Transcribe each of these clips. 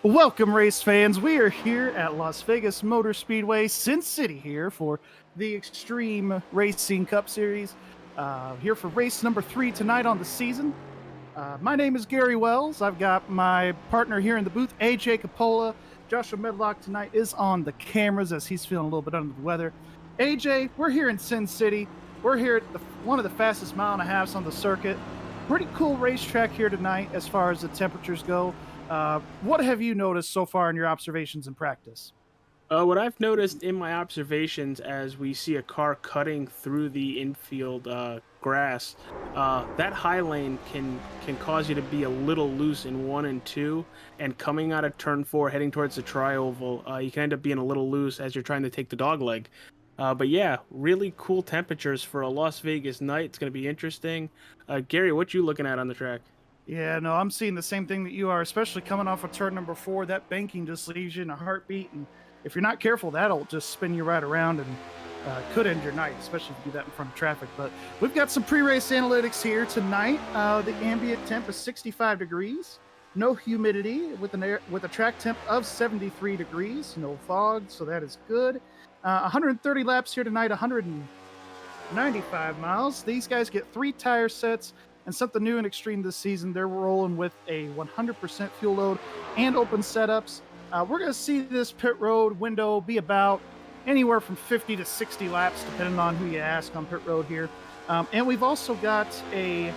Welcome, race fans. We are here at Las Vegas Motor Speedway, Sin City, here for the ExTreme Racing Cup Series. Here for race number 3 tonight on the season. My name is Gary Wells. I've got my partner here in the booth, AJ Coppola. Joshua Medlock tonight is on the cameras as he's feeling a little bit under the weather. AJ, we're here in Sin City. We're here at one of the fastest mile and a halves on the circuit. Pretty cool racetrack here tonight as far as the temperatures go. What have you noticed so far in your observations and practice? What I've noticed in my observations as we see a car cutting through the infield grass, that high lane can cause you to be a little loose in 1 and 2, and coming out of turn 4, heading towards the tri-oval, you can end up being a little loose as you're trying to take the dog leg. But yeah, really cool temperatures for a Las Vegas night. It's going to be interesting. Gary, what you looking at on the track? Yeah, no, I'm seeing the same thing that you are, especially coming off of turn number 4. That banking just leaves you in a heartbeat, and if you're not careful, that'll just spin you right around and could end your night, especially if you do that in front of traffic. But we've got some pre-race analytics here tonight. The ambient temp is 65 degrees, no humidity, with a track temp of 73 degrees, no fog, so that is good. 130 laps here tonight, 195 miles. These guys get 3 tire sets. And something new and extreme this season, they're rolling with a 100% fuel load and open setups. We're going to see this pit road window be about anywhere from 50 to 60 laps, depending on who you ask on pit road here. And we've also got a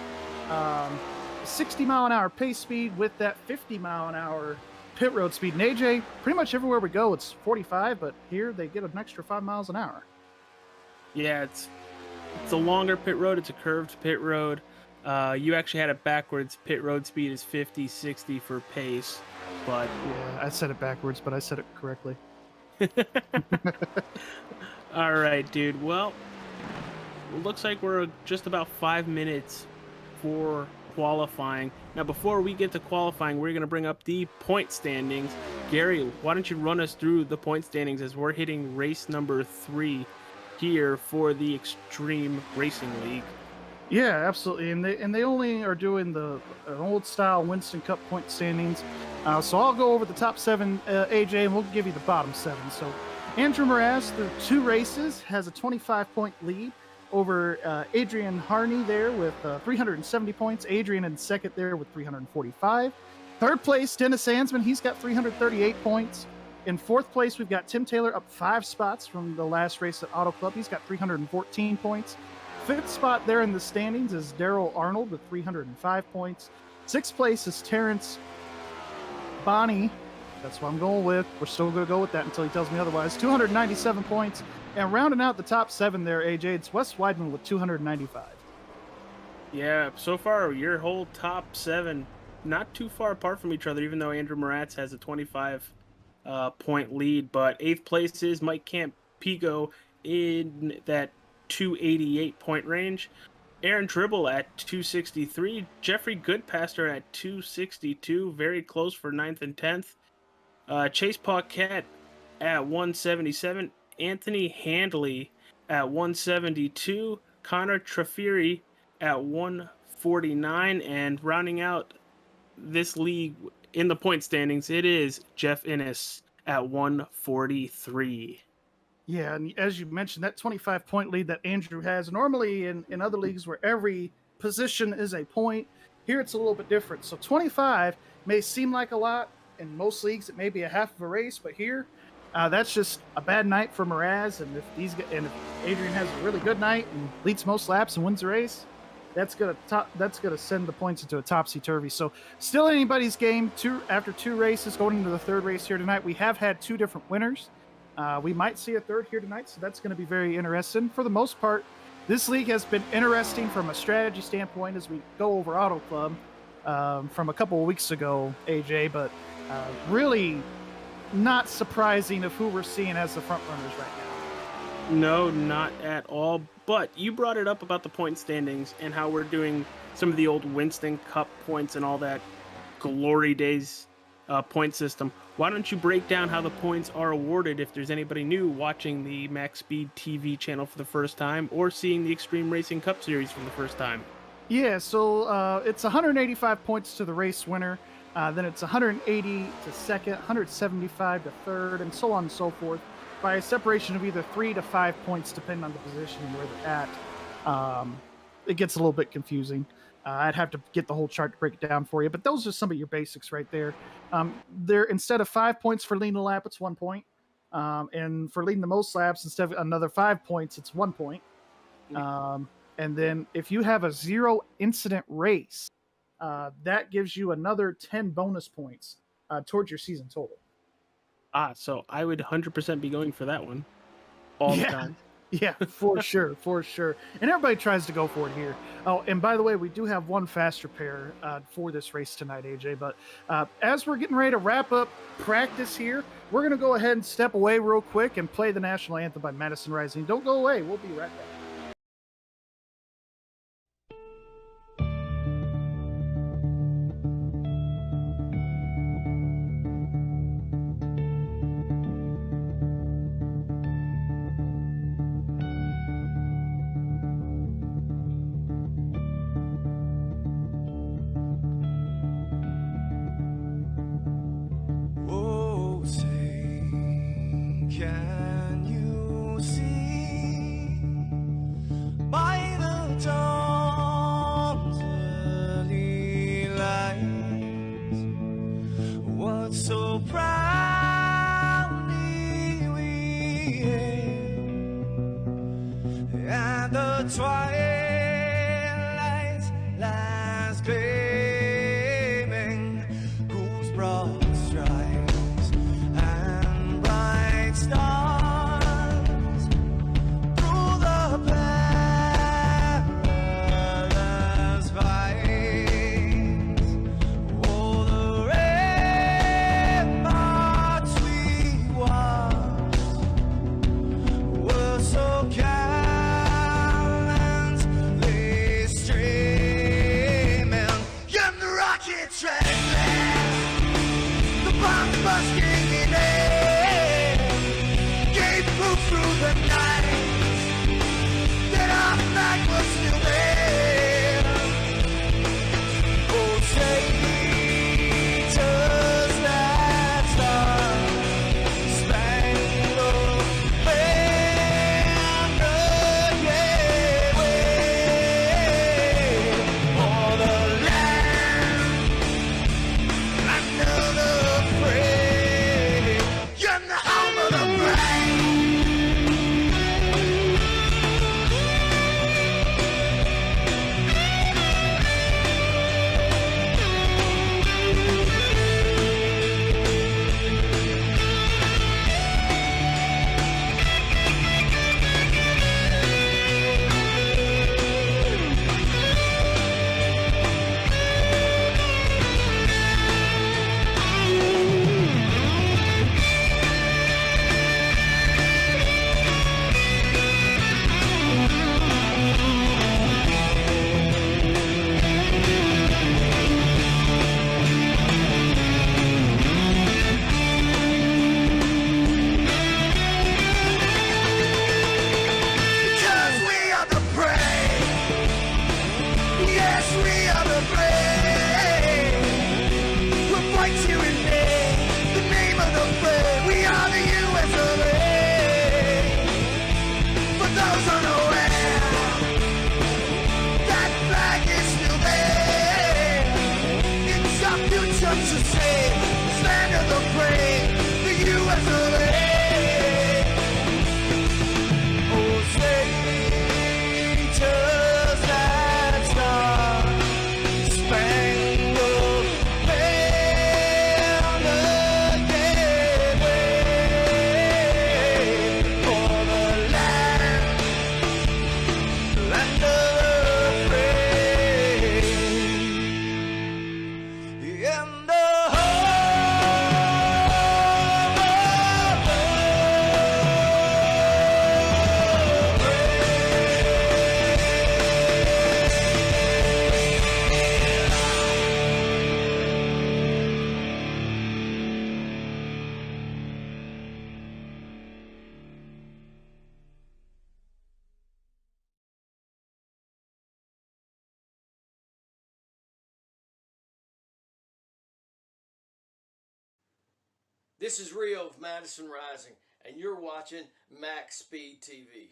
60 mile an hour pace speed with that 50 mile an hour pit road speed. And AJ, pretty much everywhere we go, it's 45, but here they get an extra 5 miles an hour. Yeah, it's a longer pit road. It's a curved pit road. You actually had it backwards. Pit road speed is 50, 60 for pace, but yeah, I said it backwards, but I said it correctly. All right, dude. Well, looks like we're just about 5 minutes for qualifying. Now, before we get to qualifying, we're going to bring up the point standings. Gary, why don't you run us through the point standings as we're hitting race number 3 here for the ExTreme Racing League? Yeah, absolutely, and they only are doing the old style Winston Cup point standings. So I'll go over the top 7, AJ, and we'll give you the bottom 7. So Andrew Mraz, through 2 races, has a 25-point lead over Adrian Harney there with 370 points. Adrian in second there with 345. Third place, Dennis Ansman, he's got 338 points. In fourth place, we've got Tim Taylor up 5 spots from the last race at Auto Club. He's got 314 points. Fifth spot there in the standings is Daryl Arnold with 305 points. Sixth place is Terrence Bonnie. That's what I'm going with. We're still going to go with that until he tells me otherwise. 297 points. And rounding out the top 7 there, AJ, it's Wes Weidman with 295. Yeah, so far your whole top 7 not too far apart from each other, even though Andrew Moratz has a 25 point lead. But 8th place is Mike Campigo in that 288 point range. Aaron Tribble at 263. Jeffrey Goodpaster at 262. Very close for 9th and 10th. Chase Paquette at 177. Anthony Handley at 172. Connor Trafiri at 149. And rounding out this league in the point standings, it is Jeff Innes at 143. Yeah, and as you mentioned, that 25-point lead that Andrew has, normally in other leagues where every position is a point, here it's a little bit different. So 25 may seem like a lot. In most leagues, it may be a half of a race, but here, that's just a bad night for Mraz. And if Adrian has a really good night and leads most laps and wins the race, that's gonna send the points into a topsy-turvy. So still anybody's game. After 2 races, going into the 3rd race here tonight, we have had 2 different winners. We might see a 3rd here tonight, so that's going to be very interesting. For the most part, this league has been interesting from a strategy standpoint as we go over Auto Club from a couple of weeks ago, AJ, but really not surprising of who we're seeing as the front runners right now. No, not at all. But you brought it up about the point standings and how we're doing some of the old Winston Cup points and all that glory days point system. Why don't you break down how the points are awarded if there's anybody new watching the MaxspeedTV channel for the first time or seeing the ExTreme Racing Cup Series for the first time? Yeah, so it's 185 points to the race winner. Then it's 180 to second, 175 to third, and so on and so forth, by a separation of either 3 to 5 points, depending on the position where they're at. It gets a little bit confusing. I'd have to get the whole chart to break it down for you, but those are some of your basics right there. There, instead of 5 points for leading a lap, it's 1 point. And for leading the most laps, instead of another 5 points, it's 1 point. And then if you have a 0 incident race, that gives you another 10 bonus points towards your season total. So I would 100% be going for that one all the time. Yeah, for sure, for sure. And everybody tries to go for it here. Oh, and by the way, we do have one faster pair for this race tonight, AJ. But as we're getting ready to wrap up practice here, we're going to go ahead and step away real quick and play the national anthem by Madison Rising. Don't go away. We'll be right back. Can you see by the dawn's early light what so proudly we hailed at the twilight's last gleaming, whose broad stripes and bright stars through the perilous fights, oh, the ramparts we watched were so gallantly streaming, and the rocket trainless, the bombs bursting in air, gave proof through the night that our flag was still there. Oh, traitors that star-spangled banner, yeah, wave for the land under the praise, in the home of the brave. This is Rio of Madison Rising, and you're watching MaxspeedTV.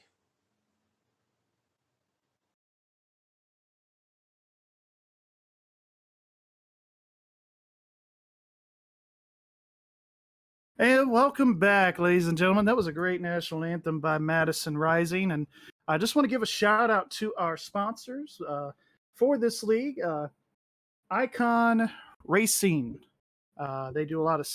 And welcome back, ladies and gentlemen. That was a great national anthem by Madison Rising. And I just want to give a shout out to our sponsors for this league, ICONN Racing. They do a lot of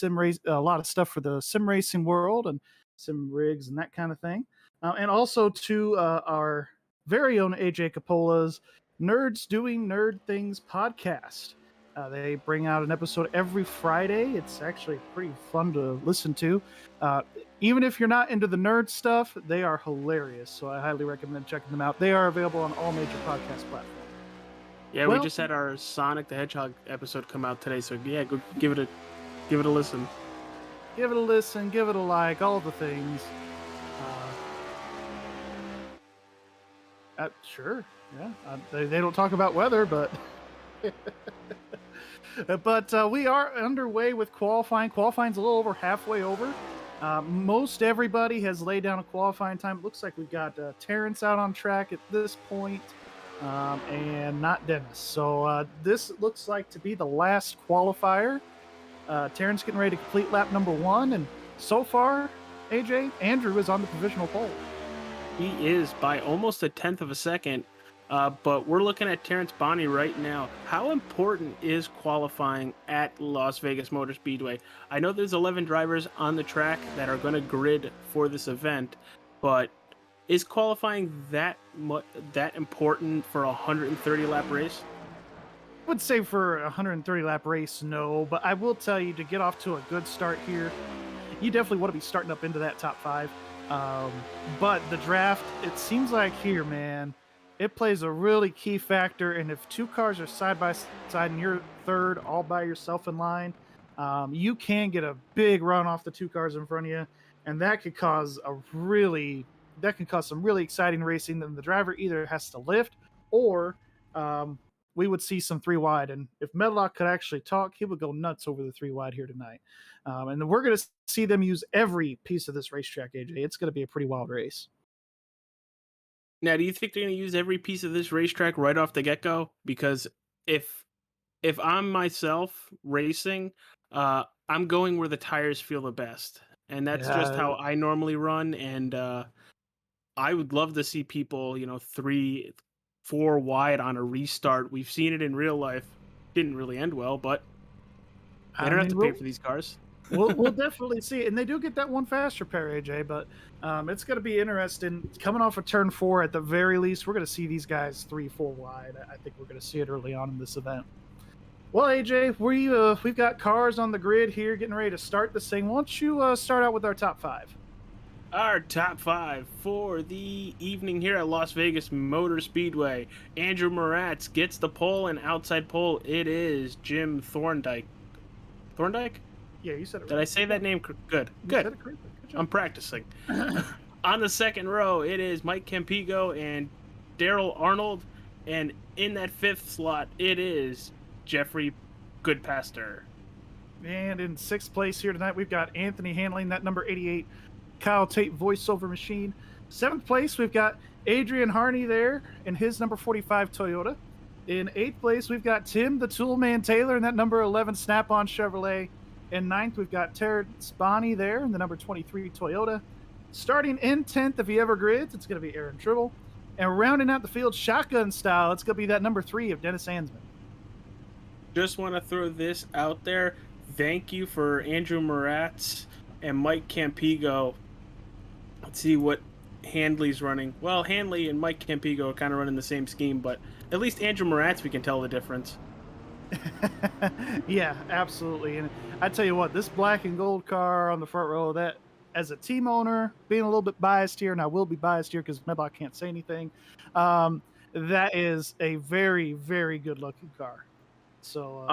a lot of stuff for the sim racing world and sim rigs and that kind of thing. And also to our very own AJ Coppola's Nerds Doing Nerd Things podcast. They bring out an episode every Friday. It's actually pretty fun to listen to. Even if you're not into the nerd stuff, they are hilarious. So I highly recommend checking them out. They are available on all major podcast platforms. Yeah, Well- we just had our Sonic the Hedgehog episode come out today, so yeah, go give it a listen. Give it a listen, give it a like, all the things. Sure, yeah. They don't talk about weather, but but we are underway with qualifying. Qualifying's a little over halfway over. Most everybody has laid down a qualifying time. It looks like we've got Terrence out on track at this point, and not Dennis. So this looks like to be the last qualifier. Terrence getting ready to complete lap number 1, and so far, AJ, Andrew is on the provisional pole. He is by almost a tenth of a second, but we're looking at Terrence Bonney right now. How important is qualifying at Las Vegas Motor Speedway? I know there's 11 drivers on the track that are going to grid for this event, but is qualifying that important for a 130 lap race? I would say for a 130 lap race, no, but I will tell you, to get off to a good start here, you definitely want to be starting up into that top 5. But the draft, it seems like here, man, it plays a really key factor. And if 2 cars are side by side and you're third all by yourself in line, you can get a big run off the 2 cars in front of you, and that could cause some really exciting racing. Then the driver either has to lift, or we would see some 3 wide. And if Medlock could actually talk, he would go nuts over the 3 wide here tonight. And we're going to see them use every piece of this racetrack, AJ. It's going to be a pretty wild race. Now, do you think they're going to use every piece of this racetrack right off the get-go? Because if I'm myself racing, I'm going where the tires feel the best. And that's just how I normally run. And I would love to see people, 3, 4 wide on a restart. We've seen it in real life. Didn't really end well, but they don't have to pay for these cars. we'll definitely see it. And they do get that one faster pair, AJ, but it's going to be interesting. Coming off of turn 4, at the very least, we're going to see these guys 3, 4 wide. I think we're going to see it early on in this event. Well, AJ, we've got cars on the grid here getting ready to start this thing. Why don't you start out with our top 5? Our top 5 for the evening here at Las Vegas Motor Speedway. Andrew Moratz gets the pole, and outside pole, it is Jim Thorndike. Thorndike? Yeah, you said it right. Did I say that name? Good. You Good. said it correctly. Good job. I'm practicing. On the second row, it is Mike Campigo and Daryl Arnold. And in that 5th slot, it is Jeffrey Goodpaster. And in 6th place here tonight, we've got Anthony handling that number 88 Kyle Tate voiceover machine. 7th place, we've got Adrian Harney there in his number 45 Toyota. In 8th place, we've got Tim the Toolman Taylor in that number 11 Snap-on Chevrolet. In 9th, we've got Terrence Bonney there in the number 23 Toyota. Starting in 10th, if he ever grids, it's going to be Aaron Tribble. And rounding out the field shotgun style, it's going to be that number 3 of Dennis Ansman. Just want to throw this out there. Thank you for Andrew Moratz and Mike Campigo. Let's see what Handley's running. Well, Handley and Mike Campigo are kind of running the same scheme, but at least Andrew Moratz, we can tell the difference. Yeah, absolutely. And I tell you what, this black and gold car on the front row, that, as a team owner, being a little bit biased here, and I will be biased here because Medlock can't say anything, that is a very, very good looking car. So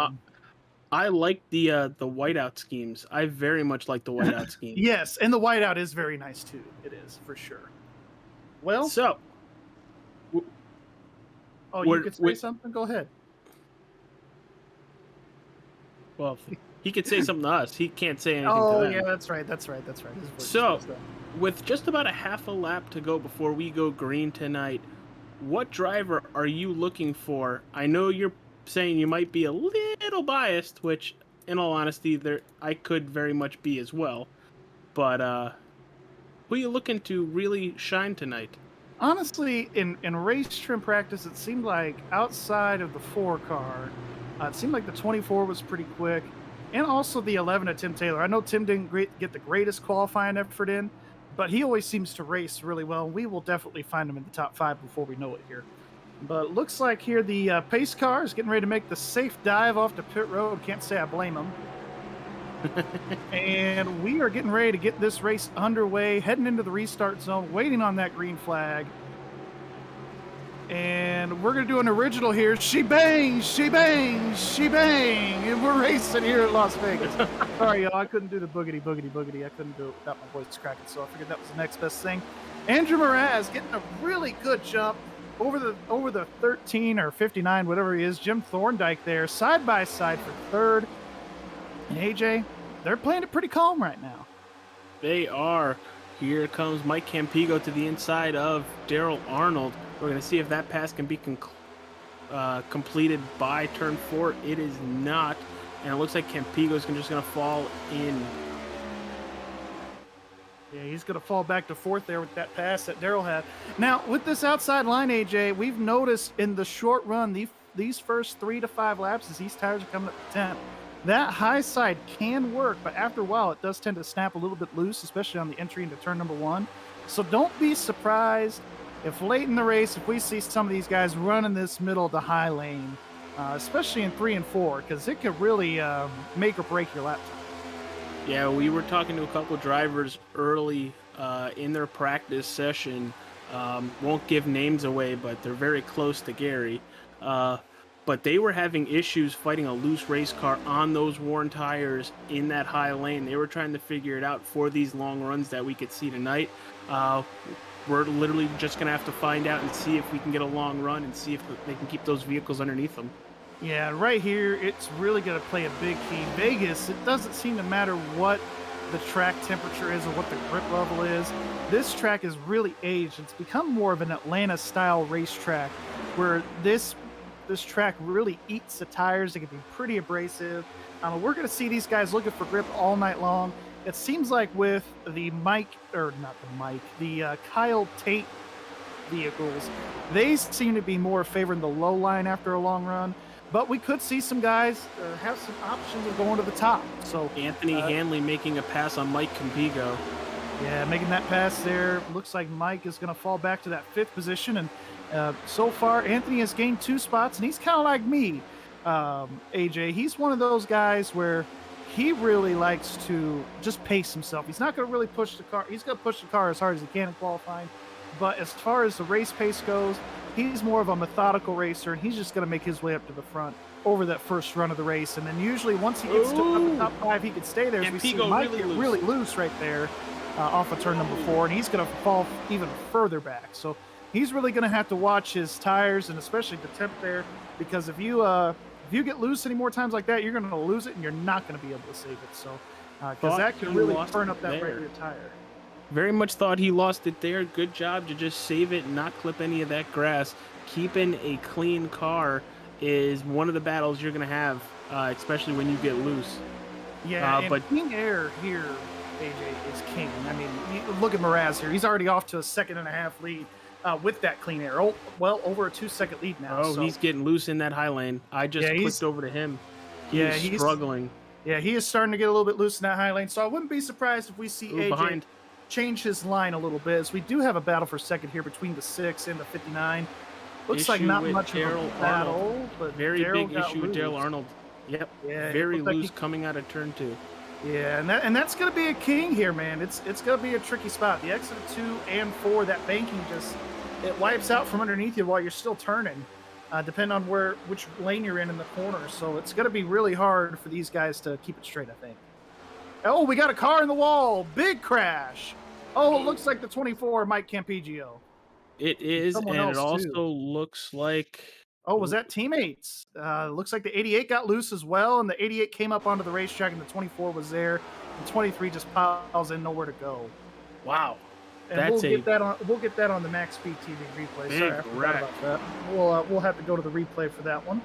I like the whiteout schemes. I very much like the whiteout scheme. yes, and the whiteout is very nice too. It is, for sure. Well, So, you could say something? Go ahead. well, He could say something to us. He can't say anything to Oh, them. yeah, that's right. That's right. That's right. His voice is So, messed up. with just about a half a lap to go before we go green tonight, what driver are you looking for? I know you're saying you might be a little biased, which, in all honesty, I could very much be as well. But who are you looking to really shine tonight? Honestly, in race trim practice, it seemed like outside of the 4 car, it seemed like the 24 was pretty quick, and also the 11 at Tim Taylor. I know Tim didn't get the greatest qualifying effort in, but he always seems to race really well, and we will definitely find him in the top 5 before we know it here. But it looks like here the pace car is getting ready to make the safe dive off the pit road. Can't say I blame him. And we are getting ready to get this race underway, heading into the restart zone, waiting on that green flag. And we're going to do an original here. She bangs, she bangs, she bang. And we're racing here at Las Vegas. Sorry, y'all. I couldn't do the boogity, boogity, boogity. I couldn't do it without my voice cracking, so I figured that was the next best thing. Andrew Mraz getting a really good jump over the 13 or 59, whatever he is. Jim Thorndike there, side by side for third. And AJ, they're playing it pretty calm right now. They are. Here comes Mike Campigo to the inside of Daryl Arnold. We're going to see if that pass can be completed by turn 4. It is not. And it looks like Campigo's just going to fall in. Yeah, he's going to fall back to 4th there with that pass that Daryl had. Now, with this outside line, AJ, we've noticed in the short run, these first 3 to 5 laps, as these tires are coming up to 10, that high side can work, but after a while, it does tend to snap a little bit loose, especially on the entry into turn number 1. So don't be surprised if late in the race, if we see some of these guys running this middle to high lane, especially in 3 and 4, because it could really make or break your lap time. Yeah, we were talking to a couple drivers early in their practice session. Won't give names away, but they're very close to Garry. But they were having issues fighting a loose race car on those worn tires in that high lane. They were trying to figure it out for these long runs that we could see tonight. We're literally just going to have to find out and see if we can get a long run and see if they can keep those vehicles underneath them. Yeah, right here, it's really going to play a big key. Vegas, it doesn't seem to matter what the track temperature is or what the grip level is. This track is really aged. It's become more of an Atlanta-style racetrack where this track really eats the tires. It can be pretty abrasive. We're going to see these guys looking for grip all night long. It seems like with the Kyle Tate vehicles, they seem to be more favoring the low line after a long run. But we could see some guys have some options of going to the top. So Anthony Hanley making a pass on Mike Campigo. Yeah, making that pass there. Looks like Mike is going to fall back to that 5th position. And so far, Anthony has gained 2 spots, and he's kind of like me, AJ. He's one of those guys where he really likes to just pace himself. He's not going to really push the car. He's going to push the car as hard as he can in qualifying. But as far as the race pace goes, he's more of a methodical racer, and he's just going to make his way up to the front over that first run of the race. And then usually once he gets to the top 5, he can stay there. So we see Mike get really loose right there off of turn number 4, and he's going to fall even further back. So he's really going to have to watch his tires and especially the temp there, because if you get loose any more times like that, you're going to lose it, and you're not going to be able to save it. So because that can really burn up that rear tire. Very much thought he lost it there. Good job to just save it and not clip any of that grass. Keeping a clean car is one of the battles you're going to have, especially when you get loose. Yeah, but clean air here, AJ, is king. I mean, look at Mraz here. He's already off to a 2.5 lead with that clean air. Oh, well, over a 2-second lead now. Oh, so he's getting loose in that high lane. I just clicked over to him. He's struggling. Yeah, he is starting to get a little bit loose in that high lane. So I wouldn't be surprised if we see AJ change his line a little bit, as we do have a battle for second here between the 6 and the 59. Looks like not much of a battle, but very big issue with Daryl Arnold. Yep. Yeah, very loose coming out of turn 2. Yeah, and that's going to be a king here, man. It's going to be a tricky spot. The exit of 2 and 4, that banking it wipes out from underneath you while you're still turning, depending on which lane you're in the corner. So it's going to be really hard for these guys to keep it straight, I think. Oh, we got a car in the wall. Big crash. Oh, it looks like the 24, Mike Campigio. It is, and it also looks like Oh, was that teammates? Looks like the 88 got loose as well, and the 88 came up onto the racetrack, and the 24 was there. The 23 just piles in, nowhere to go. Wow. And That's we'll get that on the MaxspeedTV replay. big Sorry, I forgot wreck. about that. We'll have to go to the replay for that one.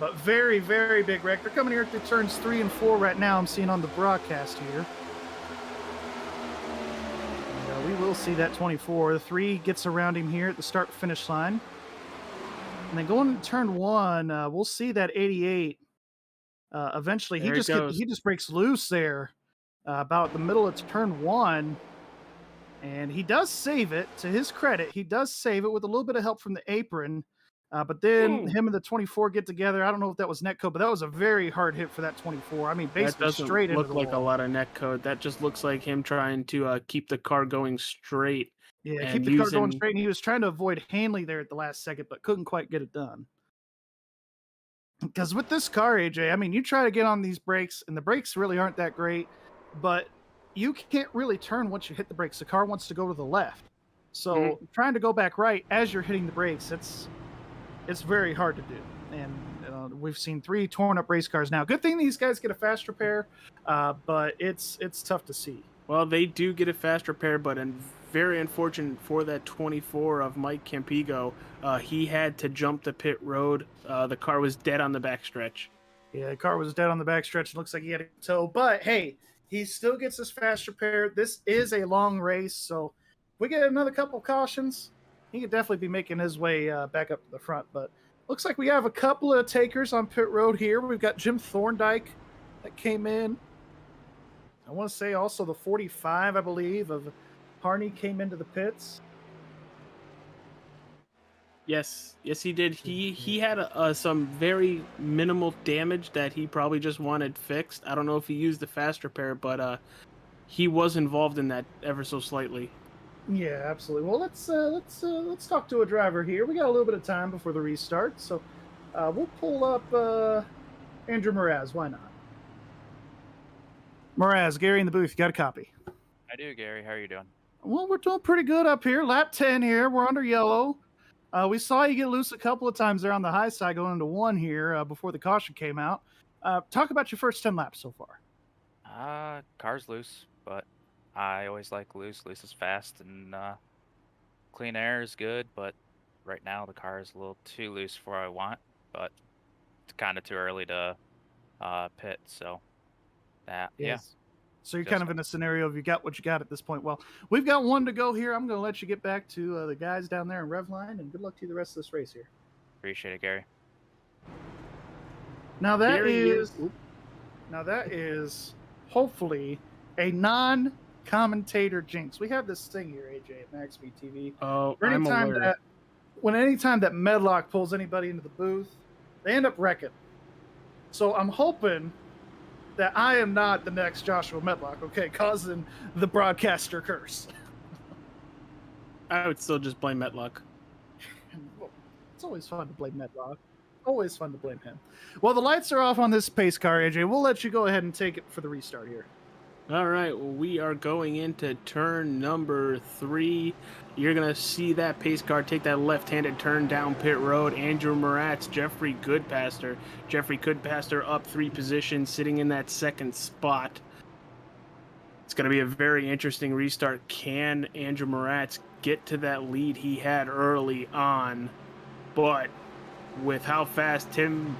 But very, very big wreck. They're coming here through turns 3 and 4 right now. I'm seeing on the broadcast here. And, we will see that 24. The 3 gets around him here at the start-finish line. And then going to turn 1, we'll see that 88. Eventually, There he just breaks loose there about the middle of turn 1. And he does save it. To his credit, he does save it with a little bit of help from the apron. But then him and the 24 get together. I don't know if that was netcode, but that was a very hard hit for that 24. I mean, That basically doesn't straight into look the like a wall. lot of net code. That just looks like him trying to keep the car going straight. Yeah, and keep the car going using- straight. And he was trying to avoid Hanley there at the last second, but couldn't quite get it done. Because with this car, AJ, I mean, you try to get on these brakes, and the brakes really aren't that great, but you can't really turn once you hit the brakes. The car wants to go to the left. So trying to go back right as you're hitting the brakes, it's very hard to do. And we've seen 3 torn up race cars now. Good thing these guys get a fast repair, but it's tough to see. Well, they do get a fast repair, but very unfortunate for that 24 of Mike Campigo. He had to jump the pit road. The car was dead on the backstretch. Yeah, the car was dead on the backstretch. It looks like he had a tow, but hey, he still gets his fast repair. This is a long race, so if we get another couple cautions, he could definitely be making his way back up to the front. But looks like we have a couple of takers on pit road here. We've got Jim Thorndike that came in. I want to say also the 45, I believe, of Harney came into the pits. Yes, he did. He had some very minimal damage that he probably just wanted fixed. I don't know if he used the fast repair, but he was involved in that ever so slightly. Yeah, absolutely. Well, let's talk to a driver here. We got a little bit of time before the restart, so we'll pull up Andrew Mraz. Why not? Mraz, Gary in the booth. You got a copy? I do, Gary. How are you doing? Well, we're doing pretty good up here. Lap 10 here. We're under yellow. We saw you get loose a couple of times there on the high side going into 1 here before the caution came out. Talk about your first 10 laps so far. Car's loose, but I always like loose. Loose is fast, and clean air is good, but right now the car is a little too loose for what I want, but it's kind of too early to pit, so yeah. So you're kind of in a scenario of you got what you got at this point. Well, we've got 1 to go here. I'm going to let you get back to the guys down there in Revline, and good luck to you the rest of this race here. Appreciate it, Gary. Now that Gary is hopefully a non-commentator jinx. We have this thing here, AJ, at MaxspeedTV. Oh, I'm aware. Anytime that Medlock pulls anybody into the booth, they end up wrecking. So I'm hoping that I am not the next Joshua Medlock, okay, causing the broadcaster curse. I would still just blame Metlock. It's always fun to blame Medlock. Always fun to blame him. Well, the lights are off on this pace car, AJ. We'll let you go ahead and take it for the restart here. All right, well, we are going into turn number 3. You're going to see that pace car take that left-handed turn down pit road. Andrew Moratz, Jeffrey Goodpaster. Jeffrey Goodpaster up 3 positions, sitting in that second spot. It's going to be a very interesting restart. Can Andrew Moratz get to that lead he had early on? But with how fast Tim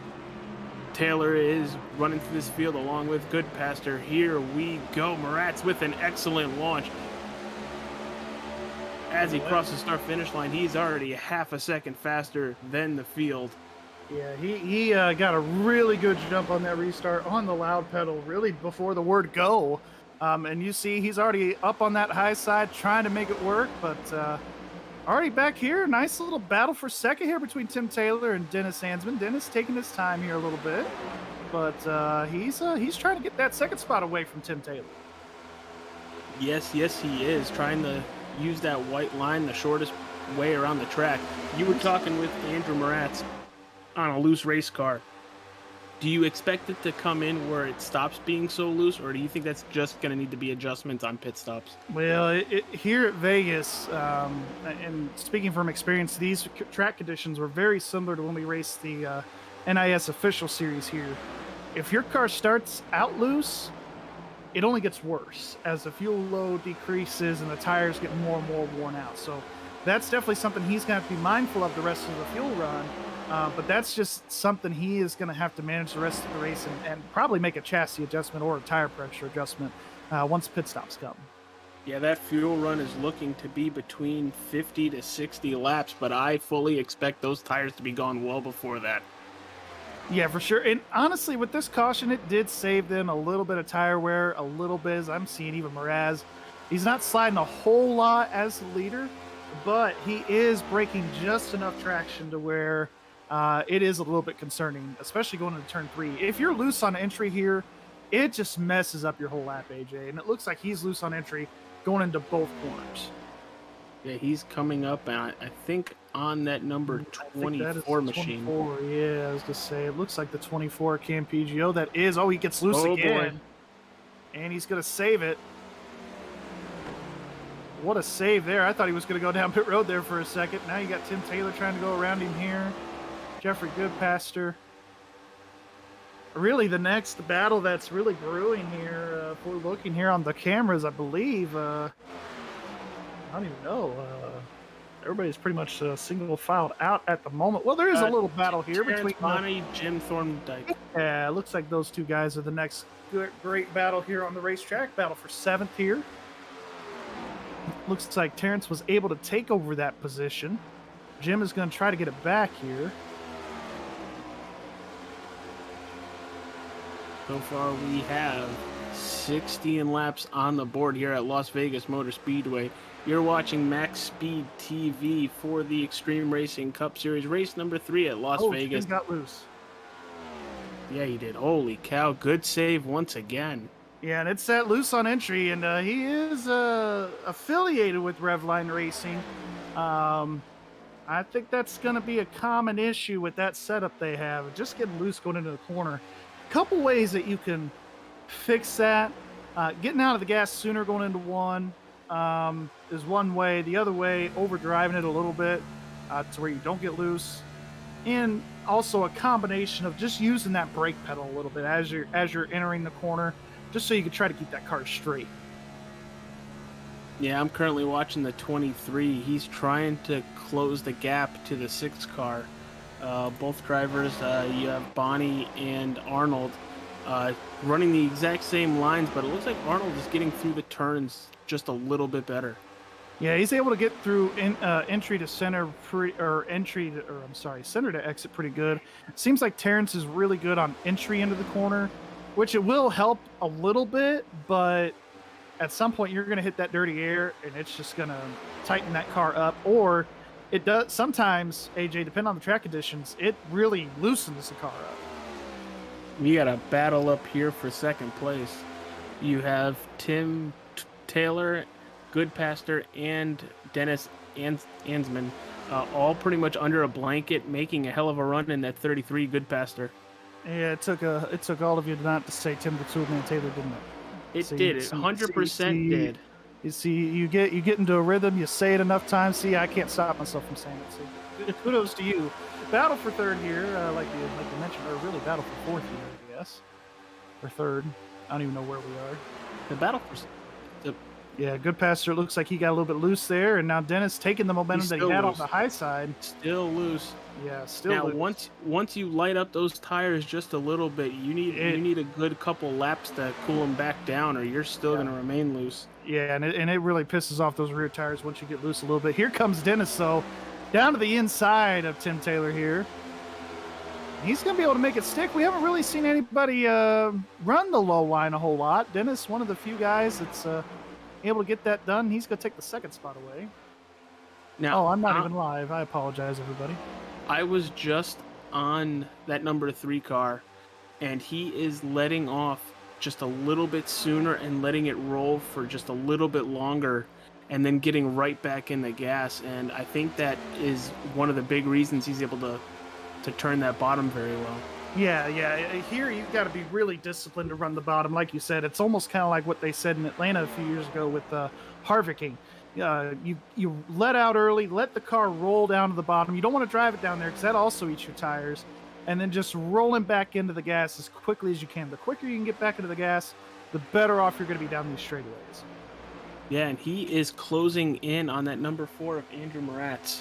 Taylor is running through this field along with Goodpaster, here we go. Moratz with an excellent launch. As he crosses the start-finish line, he's already a half a second faster than the field. Yeah, he got a really good jump on that restart on the loud pedal, really before the word go. And you see he's already up on that high side trying to make it work, but already back here. Nice little battle for second here between Tim Taylor and Dennis Hansman. Dennis taking his time here a little bit, but he's trying to get that second spot away from Tim Taylor. Yes, he is trying to use that white line, the shortest way around the track. You were talking with Andrew Moratz on a loose race car. Do you expect it to come in where it stops being so loose, or do you think that's just going to need to be adjustments on pit stops? Well, here at Vegas, and speaking from experience, these track conditions were very similar to when we raced the NIS official series here. If your car starts out loose, it only gets worse as the fuel load decreases and the tires get more and more worn out. So that's definitely something he's going to have to be mindful of the rest of the fuel run. But that's just something he is going to have to manage the rest of the race and probably make a chassis adjustment or a tire pressure adjustment once pit stops come. Yeah, that fuel run is looking to be between 50 to 60 laps, but I fully expect those tires to be gone well before that. Yeah, for sure. And honestly, with this caution, it did save them a little bit of tire wear, a little bit, as I'm seeing even Mraz. He's not sliding a whole lot as the leader, but he is breaking just enough traction to where it is a little bit concerning, especially going into turn 3. If you're loose on entry here, it just messes up your whole lap, AJ. And it looks like he's loose on entry going into both corners. Yeah, he's coming up, and I think on that number 24 machine. 24, yeah, I was going to say, it looks like the 24 Cam PGO. That is, he gets loose Oh, again. boy. And he's going to save it. What a save there. I thought he was going to go down pit road there for a second. Now you got Tim Taylor trying to go around him here. Jeffrey Goodpaster. Really, the next battle that's really brewing here, if we're looking here on the cameras, I believe, I don't even know. Everybody's pretty much single filed out at the moment. Well, there is a little battle here between Bonnie, Jim Thorndike. Yeah, it looks like those two guys are the next great battle here on the racetrack. Battle for 7th here. Looks like Terrence was able to take over that position. Jim is going to try to get it back here. So far, we have 60 laps on the board here at Las Vegas Motor Speedway. You're watching MaxspeedTV for the Extreme Racing Cup Series, race number 3 at Las Vegas. Jim got loose. Yeah, he did. Holy cow, good save once again. Yeah, and it's that loose on entry, and he is affiliated with Revline Racing. I think that's going to be a common issue with that setup they have, just getting loose going into the corner. Couple ways that you can fix that. Getting out of the gas sooner going into one is one way. The other way, overdriving it a little bit to where you don't get loose. And also a combination of just using that brake pedal a little bit as you're entering the corner, just so you can try to keep that car straight. Yeah, I'm currently watching the 23. He's trying to close the gap to the 6 car. Both drivers, you have Bonnie and Arnold, running the exact same lines, but it looks like Arnold is getting through the turns just a little bit better. Yeah, he's able to get through entry to center, center to exit pretty good. Seems like Terrence is really good on entry into the corner, which it will help a little bit, but at some point you're going to hit that dirty air, and it's just going to tighten that car up, or it does sometimes, AJ, depending on the track conditions, it really loosens the car up. We got a battle up here for 2nd place. You have Tim Taylor, Goodpaster, and Dennis Ansman, all pretty much under a blanket, making a hell of a run in that 33 Goodpaster. Yeah, it took all of you not to say Tim Taylor and Taylor, didn't it? It did. It 100% did. You see, you get into a rhythm, you say it enough times. See, I can't stop myself from saying it. So kudos to you. Battle for 3rd here, like you mentioned, or really battle for 4th here, I guess. Or 3rd. I don't even know where we are. The battle for Yeah, Goodpaster. It looks like he got a little bit loose there, and now Dennis taking the momentum that he had on the high side. Still loose. Yeah, still now loose. once you light up those tires just a little bit, you need a good couple laps to cool them back down, or you're still going to remain loose. Yeah, and it really pisses off those rear tires once you get loose a little bit. Here comes Dennis, though, down to the inside of Tim Taylor here. He's going to be able to make it stick. We haven't really seen anybody run the low line a whole lot. Dennis, one of the few guys that's able to get that done. He's going to take the 2nd spot away. Now, I'm not even live. I apologize, everybody. I was just on that number 3 car, and he is letting off just a little bit sooner and letting it roll for just a little bit longer, and then getting right back in the gas. And I think that is one of the big reasons he's able to turn that bottom very well. Yeah. Here you've got to be really disciplined to run the bottom, like you said. It's almost kind of like what they said in Atlanta a few years ago with Harvicking. You let out early, let the car roll down to the bottom. You don't want to drive it down there because that also eats your tires. And then just rolling back into the gas as quickly as you can. The quicker you can get back into the gas, the better off you're going to be down these straightaways. Yeah, and he is closing in on that number 4 of Andrew Moratz.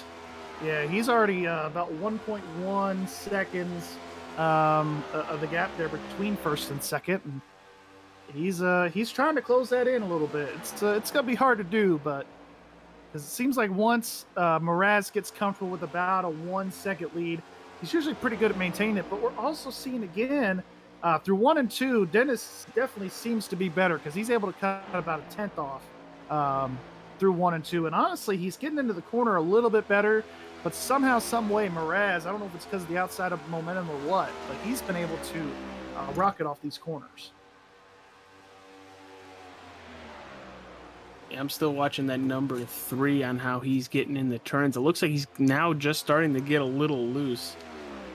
Yeah, he's already about 1.1 seconds of the gap there between first and second, and he's trying to close that in a little bit. It's gonna be hard to do, but because it seems like once Mraz gets comfortable with about a 1 second lead, he's usually pretty good at maintaining it. But we're also seeing again through 1 and 2, Dennis definitely seems to be better because he's able to cut about a tenth off through 1 and 2, and honestly, he's getting into the corner a little bit better. But somehow, some way, Mraz, I don't know if it's because of the outside of momentum or what, but he's been able to rocket off these corners. Yeah, I'm still watching that number 3 on how he's getting in the turns. It looks like he's now just starting to get a little loose.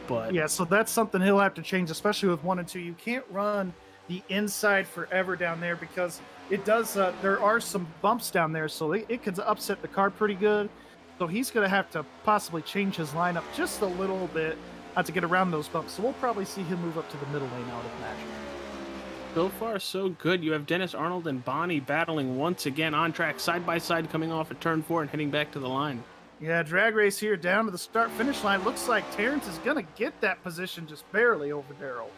But yeah, so that's something he'll have to change, especially with 1 and 2. You can't run the inside forever down there because it does. There are some bumps down there, so it could upset the car pretty good. So he's going to have to possibly change his lineup just a little bit to get around those bumps. So we'll probably see him move up to the middle lane, I would imagine. So far, so good. You have Dennis Arnold and Bonnie battling once again on track, side by side, coming off at turn 4 and heading back to the line. Yeah, drag race here down to the start-finish line. Looks like Terrence is going to get that position just barely over Darrell.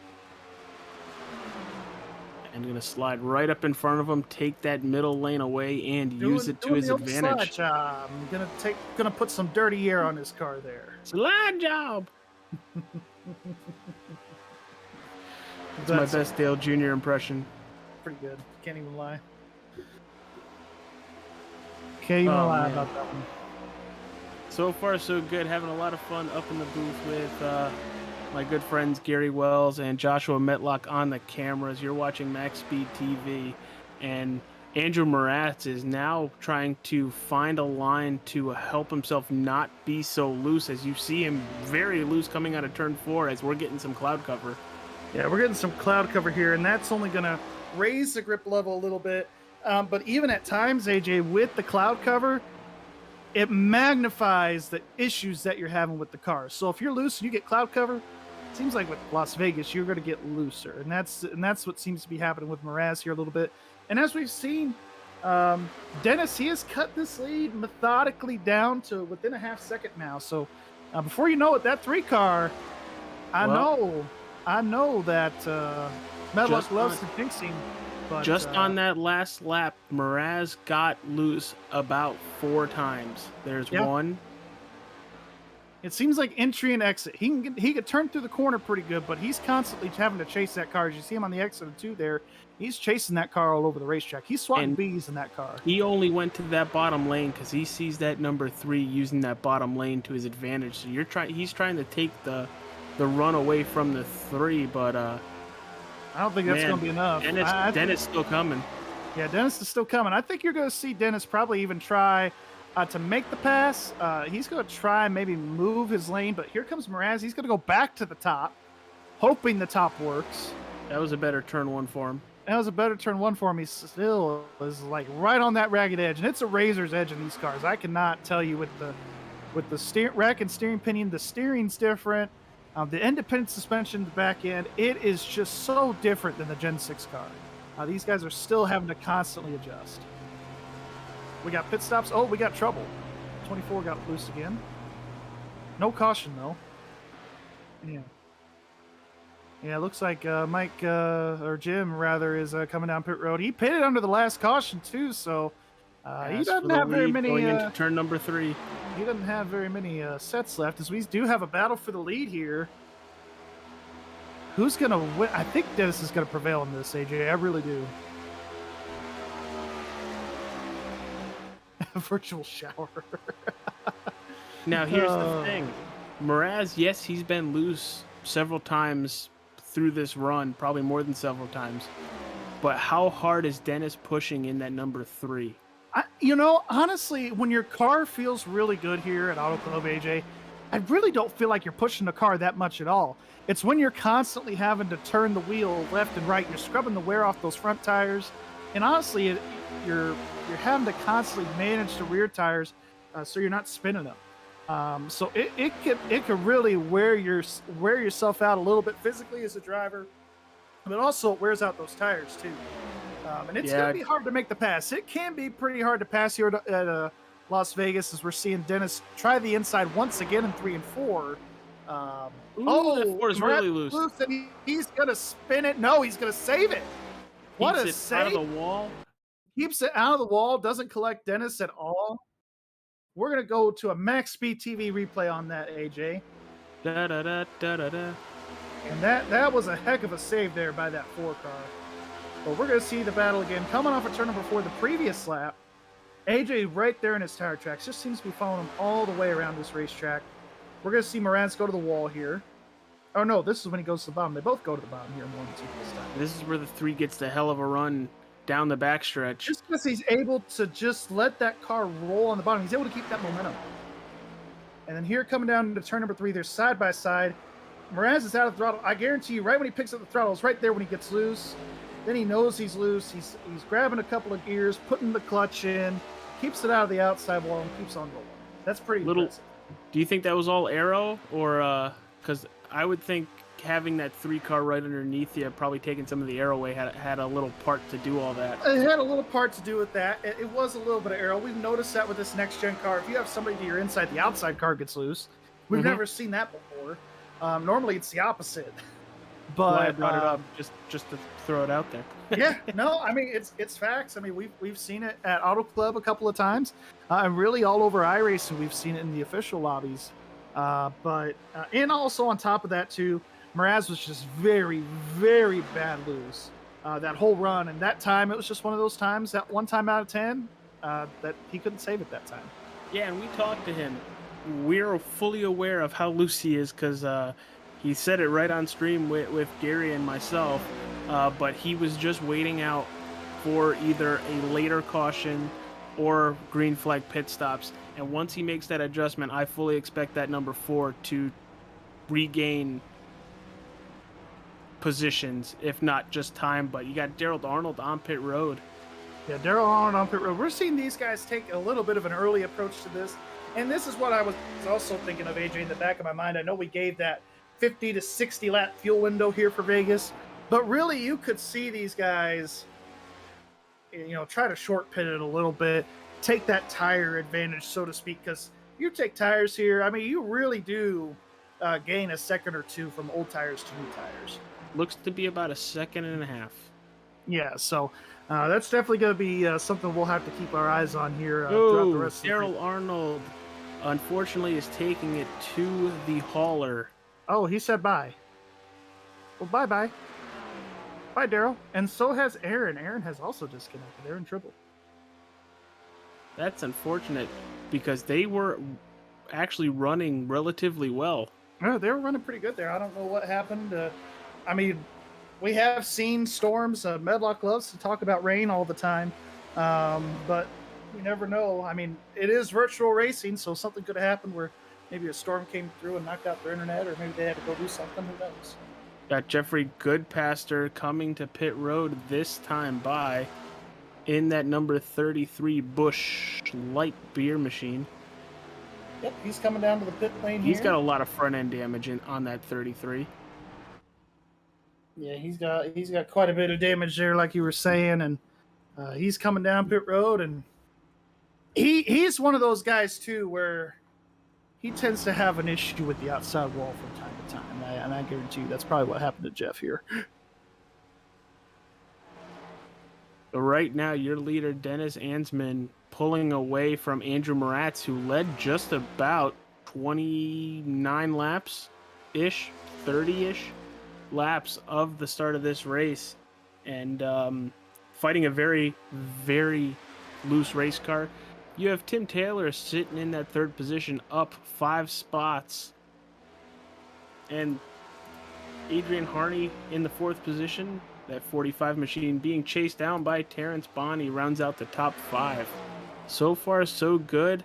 And going to slide right up in front of him, take that middle lane away, and use it to his advantage. Job. I'm gonna put some dirty air on his car there. Slide job. That's my best Dale Jr. impression. Pretty good. Can't even lie. Can't even lie about that one. So far, so good. Having a lot of fun up in the booth with my good friends Gary Wells and Joshua Metlock on the cameras. You're watching MaxspeedTV, and Andrew Moratz is now trying to find a line to help himself not be so loose, as you see him very loose coming out of turn 4 as we're getting some cloud cover. Yeah, we're getting some cloud cover here, and that's only going to raise the grip level a little bit. But even at times, AJ, with the cloud cover, it magnifies the issues that you're having with the car. So if you're loose and you get cloud cover, it seems like with Las Vegas, you're going to get looser. And that's what seems to be happening with Mraz here a little bit. And as we've seen, Dennis, he has cut this lead methodically down to within a half second now. So before you know it, that 3 car, I know that Medlock loves to jinx him. But, just on that last lap, Mraz got loose about 4 times. There's one. It seems like entry and exit. He could turn through the corner pretty good, but he's constantly having to chase that car. As you see him on the exit of 2 there, he's chasing that car all over the racetrack. He's swatting bees in that car. He only went to that bottom lane because he sees that number 3 using that bottom lane to his advantage. So he's trying to take the run away from the 3, but I don't think that's going to be enough. Dennis still coming. Yeah, Dennis is still coming. I think you're going to see Dennis probably even try to make the pass. He's going to try and maybe move his lane, but here comes Mraz. He's going to go back to the top, hoping the top works. That was a better turn 1 for him. That was a better turn 1 for him. He still is like right on that ragged edge, and it's a razor's edge in these cars. I cannot tell you with the rack and steering pinion, the steering's different. The independent suspension, the back end, it is just so different than the Gen 6 car. These guys are still having to constantly adjust. We got pit stops. Oh, we got trouble. 24 got loose again. No caution, though. Yeah. Yeah, it looks like Mike, or Jim, rather, is coming down pit road. He pitted under the last caution, too, so he doesn't have very many... Going into turn number 3. He doesn't have very many sets left, as we do have a battle for the lead here. Who's going to win? I think Dennis is going to prevail in this, AJ. I really do. Virtual shower. Now, here's the thing. Mraz, yes, he's been loose several times through this run, probably more than several times. But how hard is Dennis pushing in that number 3? Honestly, when your car feels really good here at Auto Club, AJ, I really don't feel like you're pushing the car that much at all. It's when you're constantly having to turn the wheel left and right, you're scrubbing the wear off those front tires, and honestly, you're having to constantly manage the rear tires, so you're not spinning them. So it could really wear yourself out a little bit physically as a driver, but also it wears out those tires too. And it's Yeah. gonna be hard to make the pass. It can be pretty hard to pass here at Las Vegas, as we're seeing Dennis try the inside once again in 3 and 4. That 4 is really loose. And he's gonna spin it. No, he's gonna save it. What Keeps a it save! out of the wall. Keeps it out of the wall. Doesn't collect Dennis at all. We're gonna go to a MaxspeedTV replay on that, AJ. Da da da da da da. And that was a heck of a save there by that 4 car. But we're gonna see the battle again, coming off of turn number 4, the previous lap. AJ right there in his tire tracks, just seems to be following him all the way around this racetrack. We're going to see Moraz go to the wall here. Oh, no, this is when he goes to the bottom. They both go to the bottom here in 1 and 2 this time. This is where the 3 gets the hell of a run down the backstretch. Just because he's able to just let that car roll on the bottom. He's able to keep that momentum. And then here coming down to turn number 3, they're side by side. Moraz is out of the throttle. I guarantee you, right when he picks up the throttle, it's right there when he gets loose. Then he knows he's loose. He's grabbing a couple of gears, putting the clutch in, keeps it out of the outside wall, and keeps on rolling. That's pretty impressive. Do you think that was all aero, or because I would think having that 3 car right underneath you, probably taking some of the aero away, had a little part to do all that. It had a little part to do with that. It was a little bit of aero. We've noticed that with this next gen car. If you have somebody to your inside, the outside car gets loose. We've never seen that before. Normally it's the opposite. But Well, I brought it up just to throw it out there. Yeah, no, I mean it's facts. I mean we've seen it at Auto Club a couple of times, and really all over iRacing we've seen it in the official lobbies. But also on top of that too, Moraz was just very, very bad loose that whole run, and that time it was just one of those times, that 1 time out of 10, that he couldn't save it that time. Yeah, and we talked to him. We're fully aware of how loose he is because he said it right on stream with Garry and myself, but he was just waiting out for either a later caution or green flag pit stops. And once he makes that adjustment, I fully expect that number 4 to regain positions, if not just time. But you got Daryl Arnold on pit road. Yeah, Daryl Arnold on pit road. We're seeing these guys take a little bit of an early approach to this. And this is what I was also thinking of, AJ, in the back of my mind. I know we gave that 50 to 60 lap fuel window here for Vegas, but really you could see these guys, try to short pit it a little bit, take that tire advantage, so to speak, because you take tires here, I mean, you really do gain a second or 2 from old tires to new tires. Looks to be about a 1.5 seconds. Yeah, so that's definitely going to be something we'll have to keep our eyes on here throughout the rest of the Daryl Arnold, unfortunately, is taking it to the hauler. Oh, he said bye. Well, bye-bye. Bye, Daryl. And so has Aaron. Aaron has also disconnected. They're in trouble. That's unfortunate because they were actually running relatively well. No, they were running pretty good there. I don't know what happened. I mean, we have seen storms. Medlock loves to talk about rain all the time, but you never know. I mean, it is virtual racing, so something could have happened where maybe a storm came through and knocked out their internet, or maybe they had to go do something. Who knows? Got Jeffrey Goodpaster coming to pit road this time by in that number 33 Busch light beer machine. Yep, he's coming down to the pit lane here. He's got a lot of front end damage on that 33. Yeah, he's got quite a bit of damage there, like you were saying, and he's coming down pit road, and he's one of those guys too where he tends to have an issue with the outside wall from time to time, and I guarantee you that's probably what happened to Jeff here. So right now, your leader, Dennis Ansman, pulling away from Andrew Moratz, who led just about 29 laps-ish, 30-ish laps of the start of this race, and fighting a very, very loose race car. You have Tim Taylor sitting in that 3rd position, up 5 spots. And Adrian Harney in the 4th position, that 45 machine, being chased down by Terrence Bonney, rounds out the top 5. So far, so good.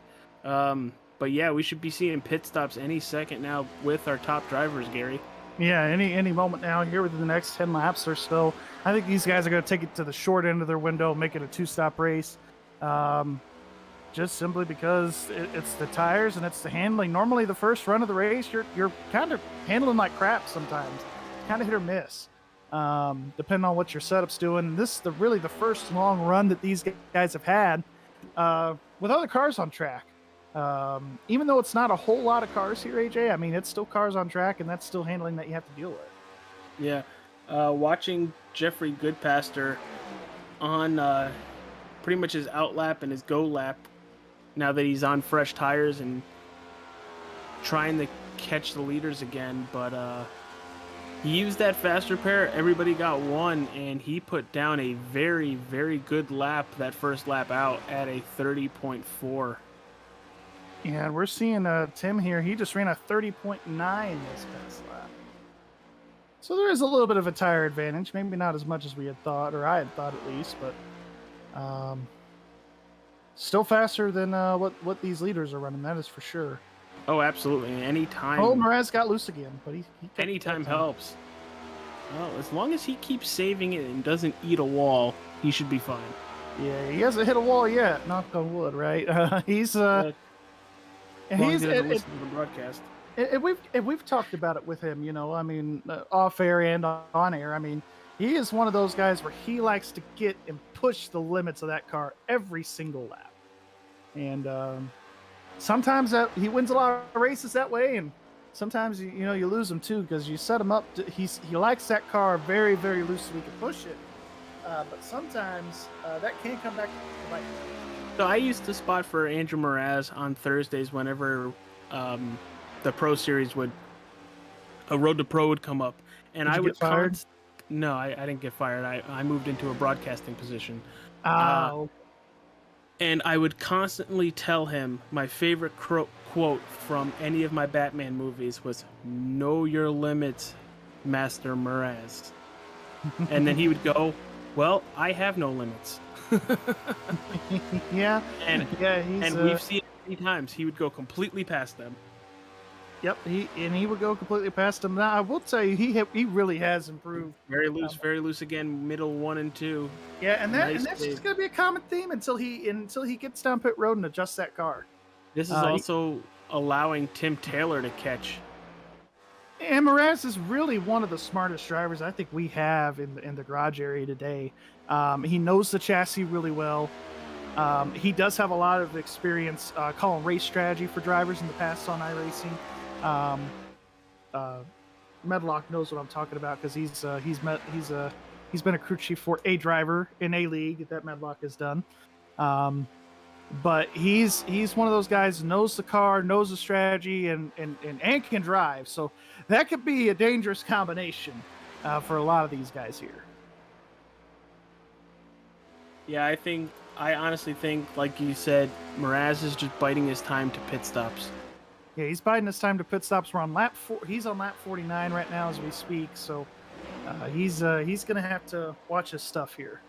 But yeah, we should be seeing pit stops any second now with our top drivers, Gary. Yeah, any moment now here within the next 10 laps or so. I think these guys are going to take it to the short end of their window, make it a 2-stop race. Just simply because it's the tires and it's the handling. Normally, the first run of the race, you're kind of handling like crap sometimes, kind of hit or miss, depending on what your setup's doing. This is really the first long run that these guys have had with other cars on track. Even though it's not a whole lot of cars here, AJ, I mean, it's still cars on track, and that's still handling that you have to deal with. Yeah. Watching Jeffrey Goodpaster on pretty much his out lap and his go lap, now that he's on fresh tires and trying to catch the leaders again, but he used that fast repair. Everybody got one, and he put down a very, very good lap that first lap out at a 30.4. Yeah, and we're seeing Tim here. He just ran a 30.9 this past lap. So there is a little bit of a tire advantage. Maybe not as much as we had thought, or I had thought at least, but still faster than what these leaders are running. That is for sure. Oh, absolutely. Anytime. Oh, Mraz got loose again, but he anytime helps. Well, as long as he keeps saving it and doesn't eat a wall, he should be fine. Yeah, he hasn't hit a wall yet. Knock on wood, right? He's and he's listen to the broadcast. We've talked about it with him, you know. I mean, off air and on air. I mean, he is one of those guys where he likes to get and push the limits of that car every single lap. And sometimes he wins a lot of races that way, and sometimes you lose him too because you set him up. He likes that car very, very loose so he can push it. But sometimes that can come back to bite. So I used to spot for Andrew Mraz on Thursdays whenever the Pro Series a Road to Pro would come up, and Did I you would get fired? No, I didn't get fired. I moved into a broadcasting position. And I would constantly tell him my favorite quote from any of my Batman movies was, "Know your limits, Master Mraz." And then he would go, "Well, I have no limits." Yeah, and he's, we've seen it many times. He would go completely past them. Yep, he would go completely past him. Now I will tell you, he really has improved. Very loose again. Middle 1 and 2. Yeah, and Nice that's save. just gonna be a common theme until he gets down pit road and adjusts that car. This is also allowing Tim Taylor to catch. And Mraz is really one of the smartest drivers I think we have in the garage area today. He knows the chassis really well. He does have a lot of experience calling race strategy for drivers in the past on iRacing. Medlock knows what I'm talking about because he's been a crew chief for a driver in a league that Medlock has done. But he's one of those guys who knows the car, knows the strategy, and can drive. So that could be a dangerous combination for a lot of these guys here. Yeah, I honestly think, like you said, Mraz is just biding his time to pit stops. Yeah, he's biding his time to pit stops. We're on lap 4. He's on lap 49 right now as we speak. So he's gonna have to watch his stuff here.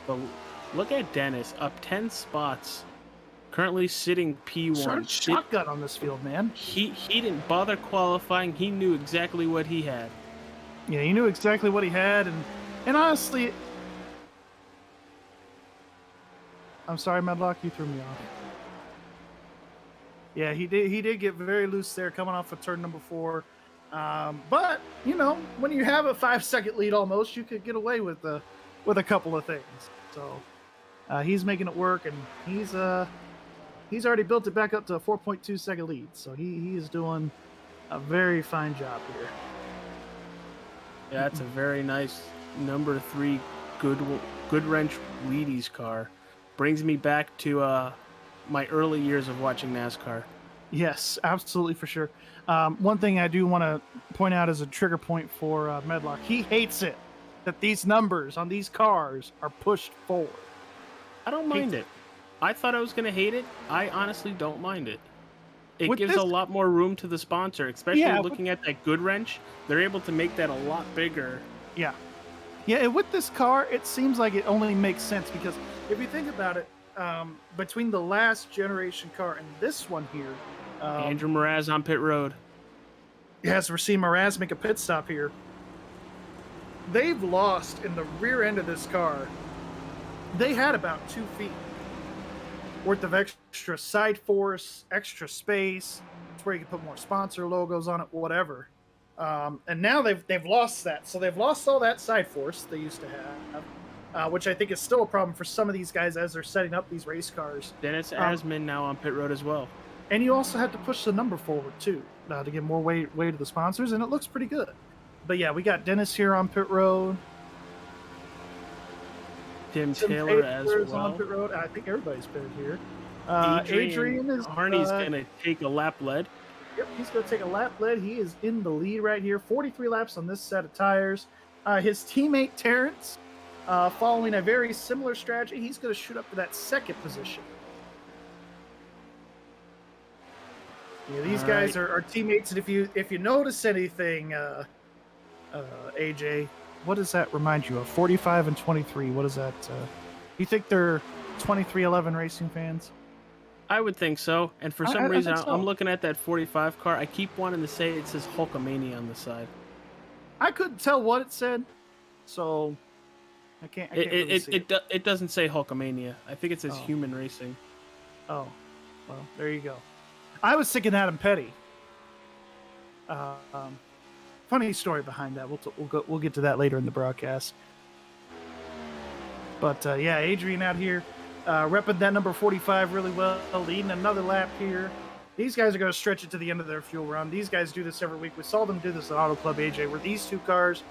But look at Dennis, up 10 spots, currently sitting P1. Started shotgun on this field, man. He didn't bother qualifying. He knew exactly what he had. Yeah, he knew exactly what he had, and honestly, I'm sorry, Medlock, you threw me off. Yeah, he did get very loose there coming off of turn number 4. But when you have a 5-second lead almost, you could get away with a couple of things. So he's making it work, and he's already built it back up to a 4.2 second lead. So he is doing a very fine job here. Yeah, that's a very nice number 3 good wrench Wheaties car. Brings me back to my early years of watching NASCAR. Yes, absolutely, for sure. One thing I do want to point out as a trigger point for Medlock, he hates it that these numbers on these cars are pushed forward. I don't mind it. I thought I was going to hate it. I honestly don't mind it. It With gives this- a lot more room to the sponsor, especially Yeah, looking at that good wrench. They're able to make that a lot bigger. Yeah. Yeah, and with this car, it seems like it only makes sense because if you think about it, between the last generation car and this one here, Andrew Mraz on pit road. yes, we're seeing Mraz make a pit stop here. They've lost in the rear end of this car. They had about 2 feet worth of extra side force, extra space. It's where you can put more sponsor logos on it, whatever. And now they've lost that. So they've lost all that side force they used to have, which I think is still a problem for some of these guys as they're setting up these race cars. Dennis Asman now on pit road as well. And you also have to push the number forward too to get more weight to the sponsors, and it looks pretty good. But yeah, we got Dennis here on pit road. Tim Taylor as well. On pit road. I think everybody's pitted here. Adrian is Harney's gonna take a lap lead. Yep, he's going to take a lap lead. He is in the lead right here. 43 laps on this set of tires. His teammate Terrence, following a very similar strategy, he's going to shoot up to that second position. Yeah, these guys are teammates, and if you notice anything, AJ, what does that remind you of? 45 and 23. What is that? You think they're 2311 Racing fans? I would think so. And for some reason, think so. I'm looking at that 45 car. I keep wanting to say it says Hulkamania on the side. I couldn't tell what it said, so I can't really see it. It doesn't say Hulkamania. I think it says Human Racing. Oh, well, there you go. I was thinking Adam Petty. Funny story behind that. We'll get to that later in the broadcast. But yeah, Adrian out here repping that number 45 really well, leading another lap here. These guys are going to stretch it to the end of their fuel run. These guys do this every week. We saw them do this at Auto Club, AJ, where these two cars,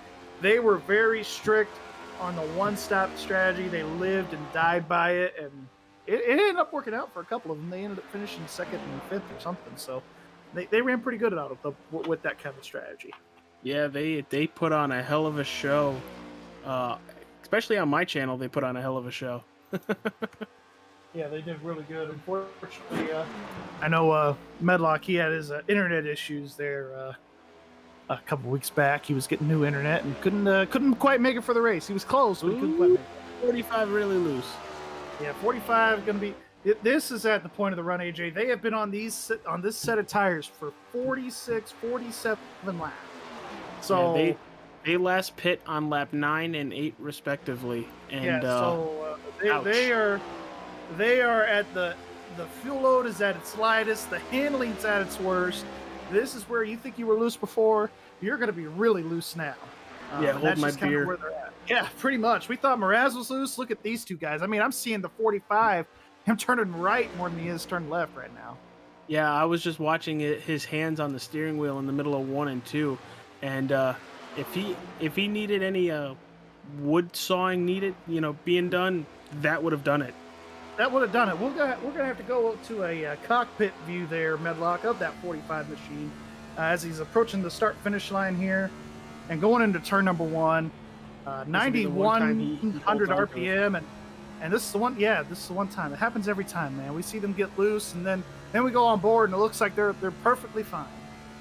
they were very strict on the one-stop strategy. They lived and died by it, and it ended up working out for a couple of them. They ended up finishing second and fifth or something. So they ran pretty good at Auto Club with that kind of strategy. Yeah, they put on a hell of a show. Especially on my channel, they put on a hell of a show. Yeah, they did really good. Unfortunately, I know Medlock, he had his internet issues there a couple weeks back. He was getting new internet and couldn't quite make it for the race. He was close, but he couldn't quite make it. 45 really loose. Yeah, 45 going to be... This is at the point of the run, AJ. They have been on this set of tires for 46, 47 laps. So yeah, they last pit on lap 9 and 8 respectively. And yeah, so they are at the fuel load is at its lightest, the handling's at its worst. This is where you think you were loose before. You're going to be really loose now. Yeah, hold my beer. Where they're at. Yeah, pretty much. We thought Mraz was loose. Look at these two guys. I mean, I'm seeing the 45. Him turning right more than he is turning left right now. Yeah, I was just watching his hands on the steering wheel in the middle of 1 and 2, and if he needed any wood sawing being done, that would have done it. That would have done it. We're gonna have to go to a cockpit view there, Medlock, of that 45 machine as he's approaching the start finish line here and going into turn number 1. 9100 RPM and this is the one. Yeah, this is the one time. It happens every time, man. We see them get loose, and then we go on board, and it looks like they're perfectly fine.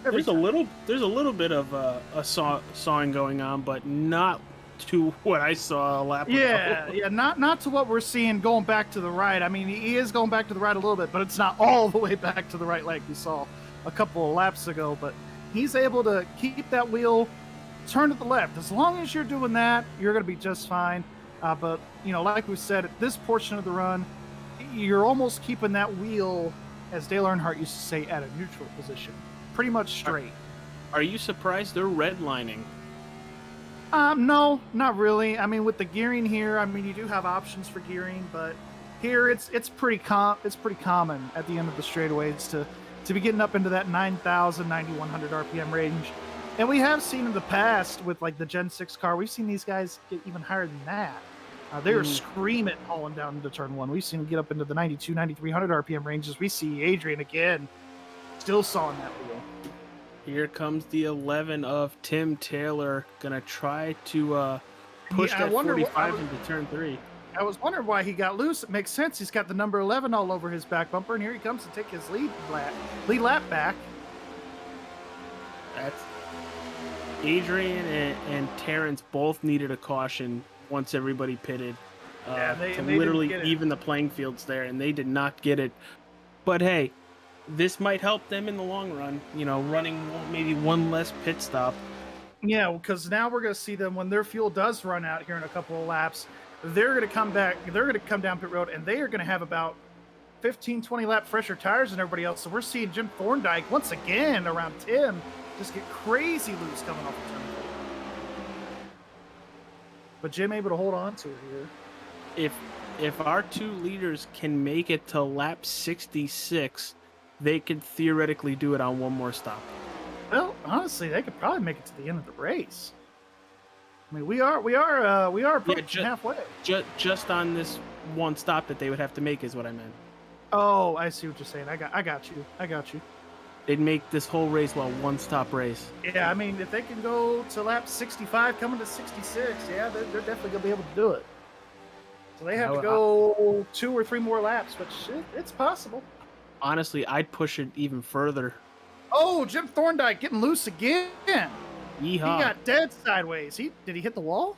There's a little bit of a sawing going on, but not to what I saw a lap ago. Yeah, not to what we're seeing going back to the right. I mean, he is going back to the right a little bit, but it's not all the way back to the right like we saw a couple of laps ago. But he's able to keep that wheel turn to the left. As long as you're doing that, you're going to be just fine. But, like we said, at this portion of the run, you're almost keeping that wheel, as Dale Earnhardt used to say, at a neutral position. Pretty much straight. Are you surprised they're redlining? No, not really. I mean, with the gearing here, I mean, you do have options for gearing, but here it's pretty common at the end of the straightaways to be getting up into that 9,000, 9,100 RPM range. And we have seen in the past with like the Gen 6 car, we've seen these guys get even higher than that. They were screaming hauling down into turn 1. We've seen them get up into the 92, 9,300 RPM ranges. We see Adrian again, still sawing that wheel. Here comes the 11 of Tim Taylor, gonna try to push that 45 into turn 3. I was wondering why he got loose. It makes sense. He's got the number 11 all over his back bumper, and here he comes to take his lead lap back. That's Adrian and Terrence both needed a caution once everybody pitted. Yeah, they to didn't literally get it. even the playing fields there, and they did not get it. But hey, this might help them in the long run. You know, running maybe one less pit stop. Yeah, because now we're going to see them when their fuel does run out here in a couple of laps. They're going to come back. They're going to come down pit road, and they are going to have about 15, 20 lap fresher tires than everybody else. So we're seeing Jim Thorndike once again around Tim just get crazy loose coming off the turn. But Jim able to hold on to it here. If our 2 leaders can make it to lap 66, they could theoretically do it on one more stop. Well, honestly, they could probably make it to the end of the race. I mean, we are approaching halfway. Just on this one stop that they would have to make is what I meant. Oh, I see what you're saying. I got you. They'd make this whole race one stop race. Yeah, I mean, if they can go to lap 65, coming to 66, yeah, they're definitely gonna be able to do it. So they have to go 2 or 3 more laps, which it's possible. Honestly, I'd push it even further. Oh, Jim Thorndike getting loose again. Yeehaw. He got dead sideways. Did he hit the wall?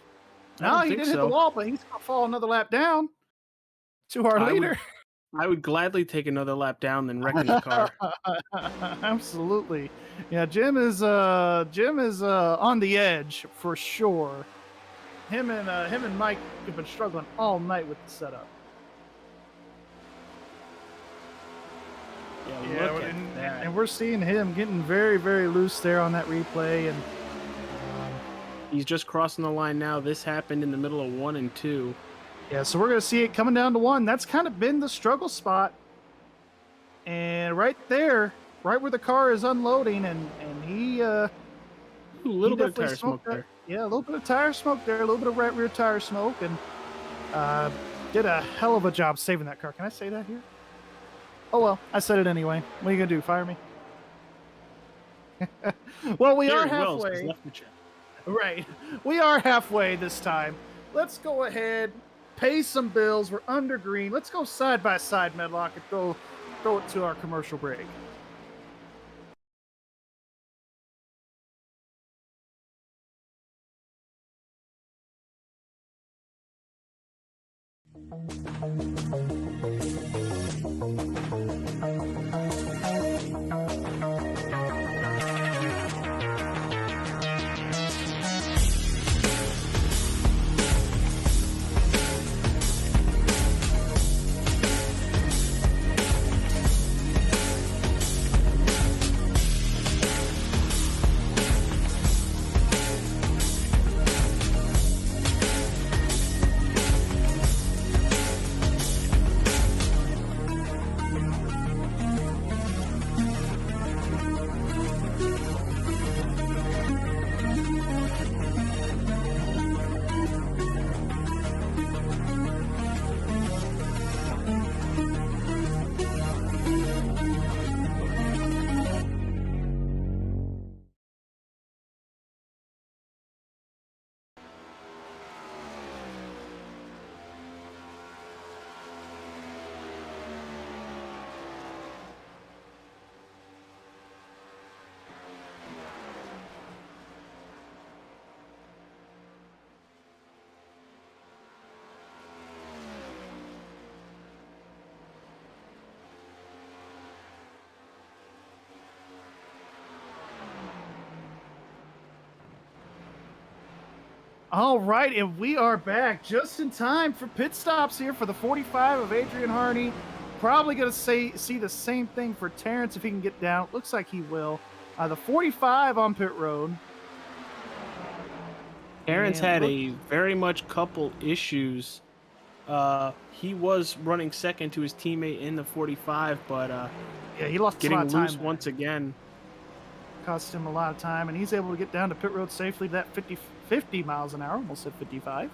I No, don't he think didn't hit so. the wall, but he's gonna fall another lap down to our leader. I would gladly take another lap down than wrecking the car. Absolutely. Yeah, Jim is on the edge for sure. Him and Mike have been struggling all night with the setup. Yeah, look at that. And we're seeing him getting very, very loose there on that replay, and He's just crossing the line now. This happened in the middle of 1 and 2. yeah, so we're gonna see it coming down to 1. That's kind of been the struggle spot, and right there, right where the car is unloading, and he A little bit of definitely tire smoke smoked that. there. Yeah, a little bit of tire smoke there, a little bit of right rear tire smoke, and did a hell of a job saving that car. Can I say that here? Oh well, I said it anyway. What are you gonna do? Fire me? Well, we are Very well, halfway. left the chat. Right, we are halfway this time. Let's go ahead, pay some bills. We're under green. Let's go side by side, Medlock, and throw it to our commercial break. All right, and we are back just in time for pit stops here for the 45 of Adrian Harney. Probably going to see the same thing for Terrence if he can get down. Looks like he will. The 45 on pit road. Terrence had a very much couple issues. He was running second to his teammate in the 45, but yeah, he lost getting a lot of time loose once again. Cost him a lot of time, and he's able to get down to pit road safely. That 50 miles an hour, almost said 55.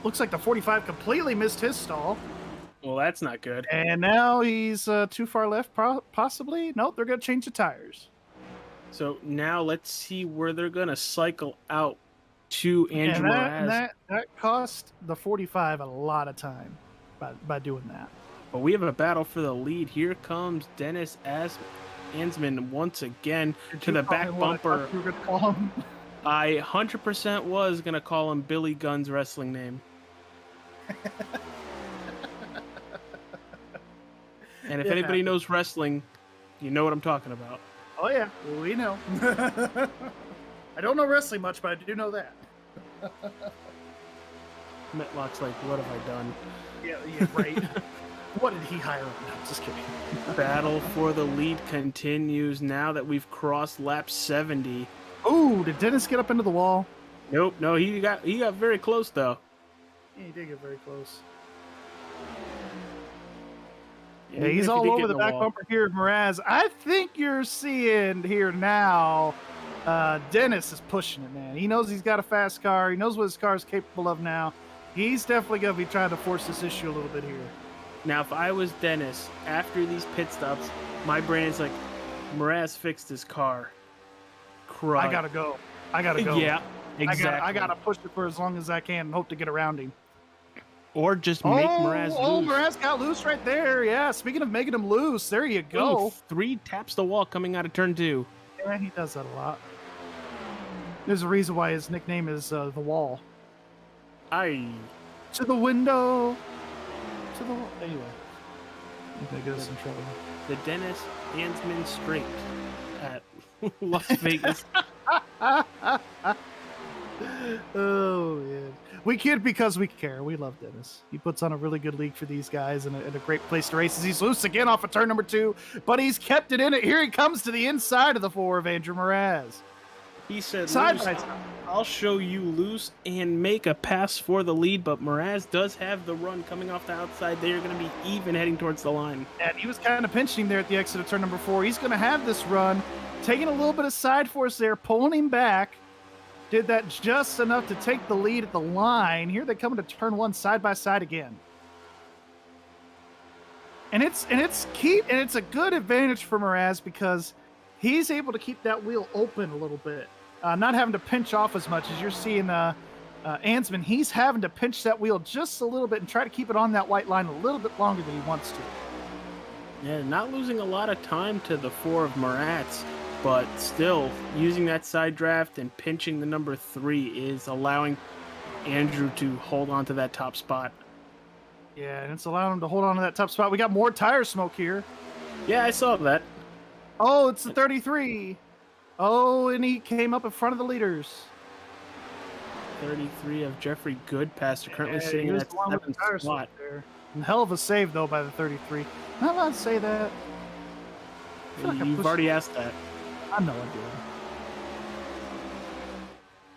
Looks like the 45 completely missed his stall. Well, that's not good. And now he's too far left, possibly. Nope, they're going to change the tires. So now let's see where they're going to cycle out to Andrew And Mraz. that cost the 45 a lot of time by doing that. But we have a battle for the lead. Here comes Dennis Ansman once again to the back bumper. You're going to call him? I 100% was going to call him Billy Gunn's wrestling name. And if anybody knows wrestling, you know what I'm talking about. Oh yeah, we know. I don't know wrestling much, but I do know that. Metlock's like, what have I done? Yeah, right. What did he hire? No, just kidding. Battle for the lead continues now that we've crossed lap 70. Ooh, did Dennis get up into the wall? Nope, no, he got very close though. Yeah, he did get very close. Yeah, Even he's if he all did over get the in back wall. bumper here of Mraz. I think you're seeing here now, Dennis is pushing it, man. He knows he's got a fast car. He knows what his car is capable of now. He's definitely going to be trying to force this issue a little bit here. Now, if I was Dennis, after these pit stops, my brain is like, Mraz fixed his car. Crud. I got to go. I got to go. Yeah, exactly. I got to push it for as long as I can and hope to get around him. Or just make Mraz loose. Oh, Mraz got loose right there. Yeah, speaking of making him loose, there you go. Ooh, 3 taps the wall coming out of turn 2. Yeah, he does that a lot. There's a reason why his nickname is The Wall. Aye. To the window. To the wall. Anyway. He's going to get us in trouble. The Dennis Hansman Straight at Las Vegas. Oh, man. We kid because we care. We love Dennis. He puts on a really good league for these guys and a great place to race. He's loose again off of turn number 2, but he's kept it in it. Here he comes to the inside of the 4 of Andrew Mraz. He said, Side loose, by side. I'll show you loose and make a pass for the lead, but Mraz does have the run coming off the outside. They are going to be even heading towards the line. And he was kind of pinching there at the exit of turn number 4. He's going to have this run, taking a little bit of side force there, pulling him back. Did that just enough to take the lead at the line. Here they come into turn 1 side by side again. And it's a good advantage for Mraz because he's able to keep that wheel open a little bit, not having to pinch off as much as you're seeing Ansman. He's having to pinch that wheel just a little bit and try to keep it on that white line a little bit longer than he wants to. Yeah, not losing a lot of time to the 4 of Maratz, but still using that side draft and pinching the number 3 is allowing Andrew to hold on to that top spot. Yeah, and it's allowing him to hold on to that top spot. We got more tire smoke here. Yeah, I saw that. Oh, it's the 33. Oh, and he came up in front of the leaders. 33 of Jeffrey Goodpaster, currently Yeah, sitting he in was that the one with the 7th tire spot. smoke there. And hell of a save, though, by the 33. Not allowed to say that. I feel like I You've pushed- already asked that. I know I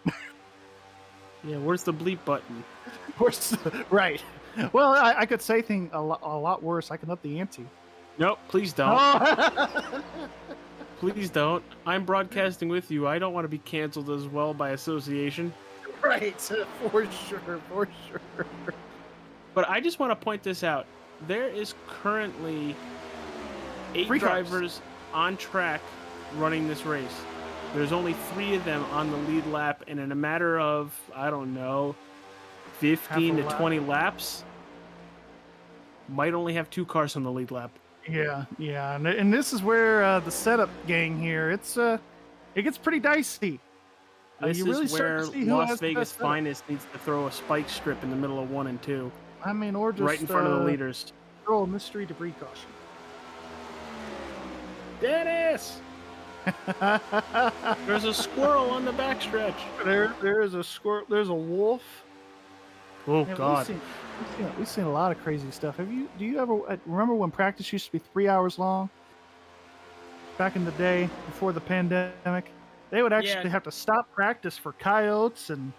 did. Yeah, where's the bleep button? Right. Well, I could say things a lot worse. I can up the ante. Nope, please don't. Oh. Please don't. I'm broadcasting with you. I don't want to be canceled as well by association. Right, for sure. But I just want to point this out. There is currently 8 Free cars. drivers on track running this race. There's only 3 of them on the lead lap, and in a matter of, I don't know, 15 to Half a lap. 20 laps, might only have 2 cars on the lead lap. Yeah, and this is where the setup gang here. It gets pretty dicey. This you really is start where to see who Las has the Vegas best setup. Finest needs to throw a spike strip in the middle of 1 and 2, I mean, or just right in front of the leaders. Throw a mystery debris caution. Dennis! There's a squirrel on the backstretch. There is a squirrel. There's a wolf. Oh, Yeah, God. we've seen a lot of crazy stuff. Do you ever remember when practice used to be 3 hours long? Back in the day, before the pandemic, they would actually have to stop practice for coyotes and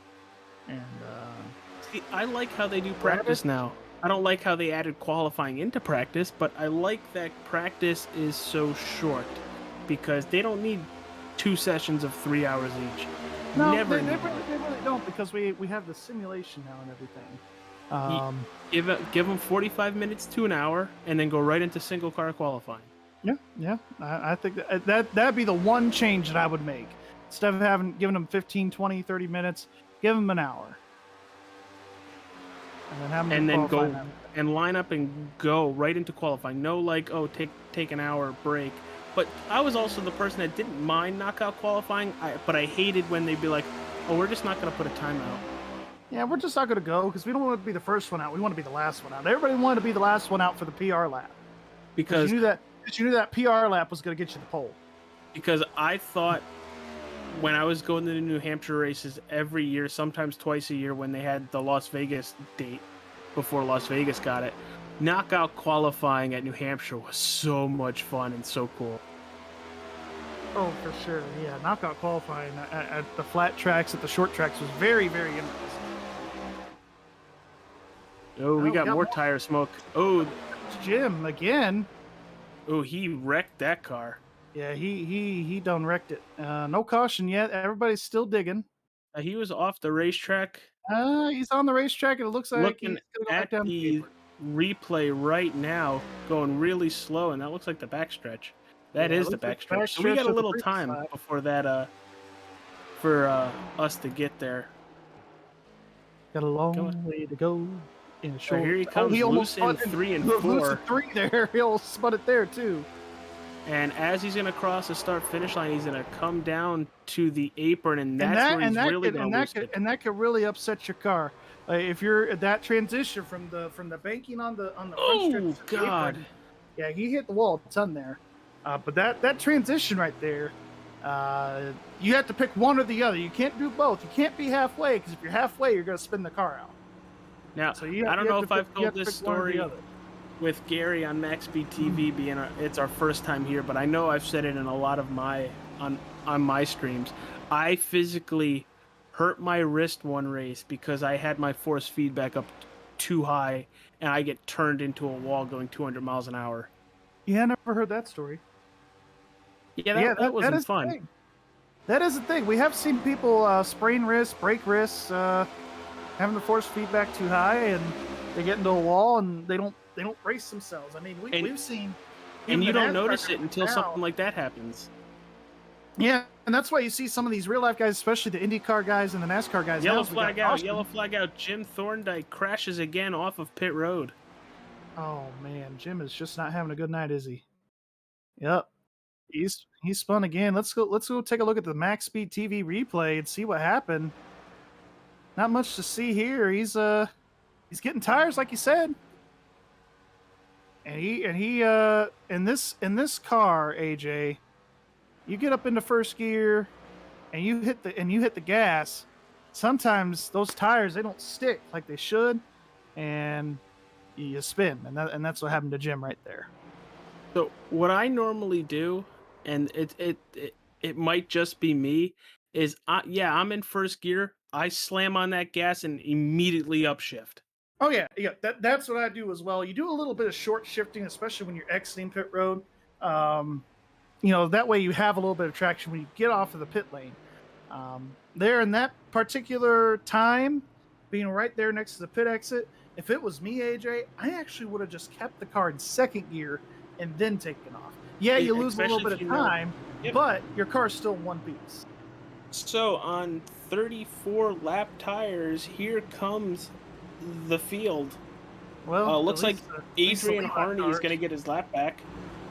See, I like how they do practice now. I don't like how they added qualifying into practice, but I like that practice is so short because they don't need 2 sessions of 3 hours each. no, Never they need really don't because we have the simulation now and everything. Give them 45 minutes to an hour and then go right into single car qualifying. Yeah. I think that'd be the one change that I would make. Instead of giving them 15, 20, 30 minutes, give them an hour. And then have them And then qualify go and line up and go right into qualifying. No, like, oh, take an hour break. But I was also the person that didn't mind knockout qualifying, but I hated when they'd be like, "Oh, we're just not going to put a timeout." Yeah, we're just not going to go because we don't want to be the first one out. We want to be the last one out. Everybody wanted to be the last one out for the PR lap Because you knew that PR lap was going to get you the pole. because I thought when I was going to the New Hampshire races every year, sometimes twice a year when they had the Las Vegas date before Las Vegas got it, knockout qualifying at New Hampshire was so much fun and so cool. Oh, for sure. Yeah, knockout qualifying at the flat tracks, at the short tracks was very, very interesting. Oh, we Oh, got yeah, more more. tire smoke. Oh, It's Jim again. oh, he wrecked that car. Yeah, he done wrecked it. No caution yet. Everybody's still digging. He was off the racetrack. He's on the racetrack, and it looks like Looking he's gonna go back at down the apron. replay right now, going really slow, and that looks like the backstretch. That Yeah, it is the looks like the backstretch. So we backstretch got a of the little previous time lap. before that, for us to get there. Got a long Go on. way to go. In a short. here he comes, he almost loose in spun 3 and loose 4. in 3 there. He almost spun it there too. And as he's going to cross the start-finish line, he's going to come down to the apron, and that's where he's really going to lose it. And that could really upset your car. If you're at that transition from the banking on the front Oh, stretch to the God. apron, yeah, he hit the wall a ton there. But that transition right there, you have to pick one or the other. You can't do both. You can't be halfway, because if you're halfway, you're going to spin the car out. Now, So I don't know if I've told this one or the story other. with Garry on MaxspeedTV being it's our first time here, but I know I've said it in a lot of on my streams. I physically hurt my wrist one race because I had my force feedback up too high, and I get turned into a wall going 200 miles an hour. Yeah, I never heard that story. Yeah, that wasn't is the fun. thing. That is the thing. We have seen people sprain wrists, break wrists, having the force feedback too high, and they get into a wall and they don't brace themselves. I mean, we've seen, And even you the don't NASCAR notice it guys until now- something like that happens. Yeah, and that's why you see some of these real life guys, especially the IndyCar guys and the NASCAR guys. Yellow now, as we got flag out, caution. yellow flag out. Jim Thorndike crashes again off of pit road. Oh man, Jim is just not having a good night, is he? Yep. He's spun again. Let's go take a look at the MaxspeedTV replay and see what happened. Not much to see here. He's getting tires, like you said. And he in this car, AJ, you get up into first gear and you hit the gas. Sometimes those tires, they don't stick like they should, and you spin, and that's what happened to Jim right there. So what I normally do, and it might just be me, is I'm in first gear. I slam on that gas and immediately upshift. Oh yeah. That's what I do as well. You do a little bit of short shifting, especially when you're exiting pit road. That way you have a little bit of traction when you get off of the pit lane. There in that particular time, being right there next to the pit exit, if it was me, AJ, I actually would have just kept the car in second gear and then taken off. Yeah, you lose a little Especially bit if of you know- time, Yep. but your car's still one piece. So on 34 lap tires, here comes the field. Well, Looks at like least, at least the Adrian lead lap Harney is cars. going to get his lap back.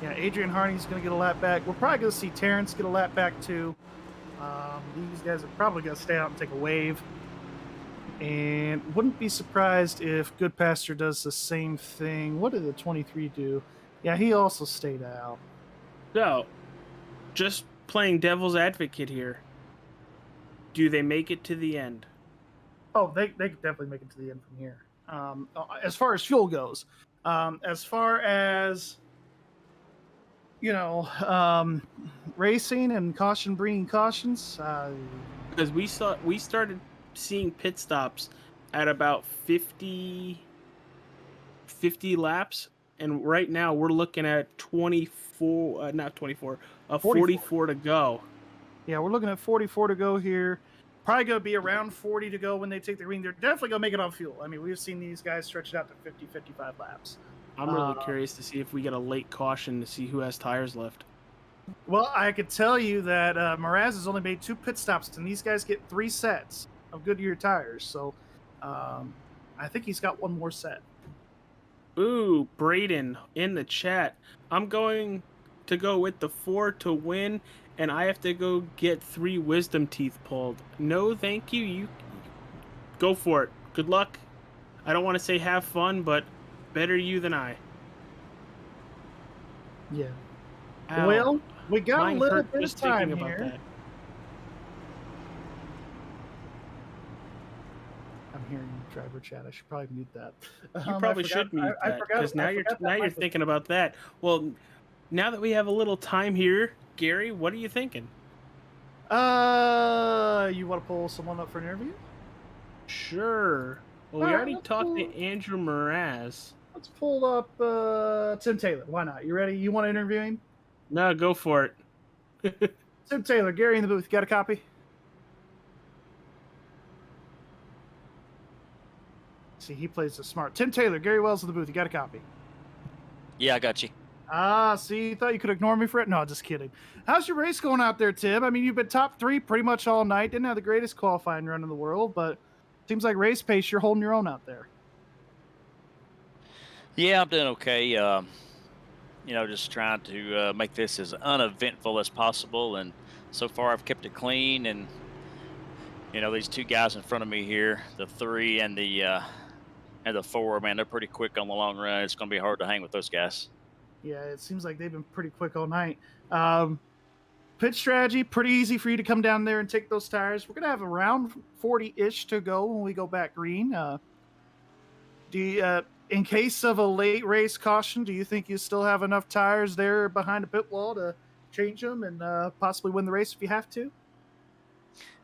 Yeah, Adrian Harney's going to get a lap back. We're probably going to see Terrence get a lap back too. These guys are probably going to stay out and take a wave. And wouldn't be surprised if Goodpaster does the same thing. What did the 23 do? Yeah, he also stayed out. So, just playing devil's advocate here. Do they make it to the end? Oh, they could definitely make it to the end from here. As far as fuel goes, as far as racing and caution bringing cautions, Because we started seeing pit stops at about 50 laps, and right now we're looking at 44 to go. yeah, we're looking at 44 to go here. Probably going to be around 40 to go when they take the green. They're definitely going to make it on fuel. I mean, we've seen these guys stretch it out to 50, 55 laps. I'm really curious to see if we get a late caution to see who has tires left. Well, I could tell you that Mraz has only made 2 pit stops, and these guys get 3 sets of Goodyear tires. So I think he's got 1 more set. Ooh, Braden in the chat. I'm going to go with the 4 to win, and I have to go get 3 wisdom teeth pulled. No, thank you. You go for it. Good luck. I don't want to say have fun, but better you than I. Yeah. Ow. Well, we got Mine a little hurt bit of just thinking time about here. that. I'm hearing driver chat. I should probably mute that. You I probably forgot- should mute I that forgot- because now I you're forgot that now you're mic was- thinking about that. Well, now that we have a little time here, Gary, what are you thinking? You want to pull someone up for an interview? Sure. Well, we Alright, already let's talked pull- to Andrew Mraz. Let's pull up Tim Taylor. Why not? You ready? You want to interview him? No, go for it. Tim Taylor, Gary in the booth. Got a copy? See, he plays it smart. Tim Taylor, Gary Wells in the booth. You got a copy? Yeah, I got you. See, you thought you could ignore me for it? No, just kidding. How's your race going out there, Tim? I mean, you've been top 3 pretty much all night. Didn't have the greatest qualifying run in the world, but seems like race pace, you're holding your own out there. Yeah, I'm doing okay. Just trying to make this as uneventful as possible, and so far I've kept it clean. And these 2 guys in front of me here, the 3 and the 4, man, they're pretty quick on the long run. It's going to be hard to hang with those guys. Yeah, it seems like they've been pretty quick all night. Pit strategy, pretty easy for you to come down there and take those tires. We're going to have around 40-ish to go when we go back green. In case of a late race caution, do you think you still have enough tires there behind the pit wall to change them and possibly win the race if you have to?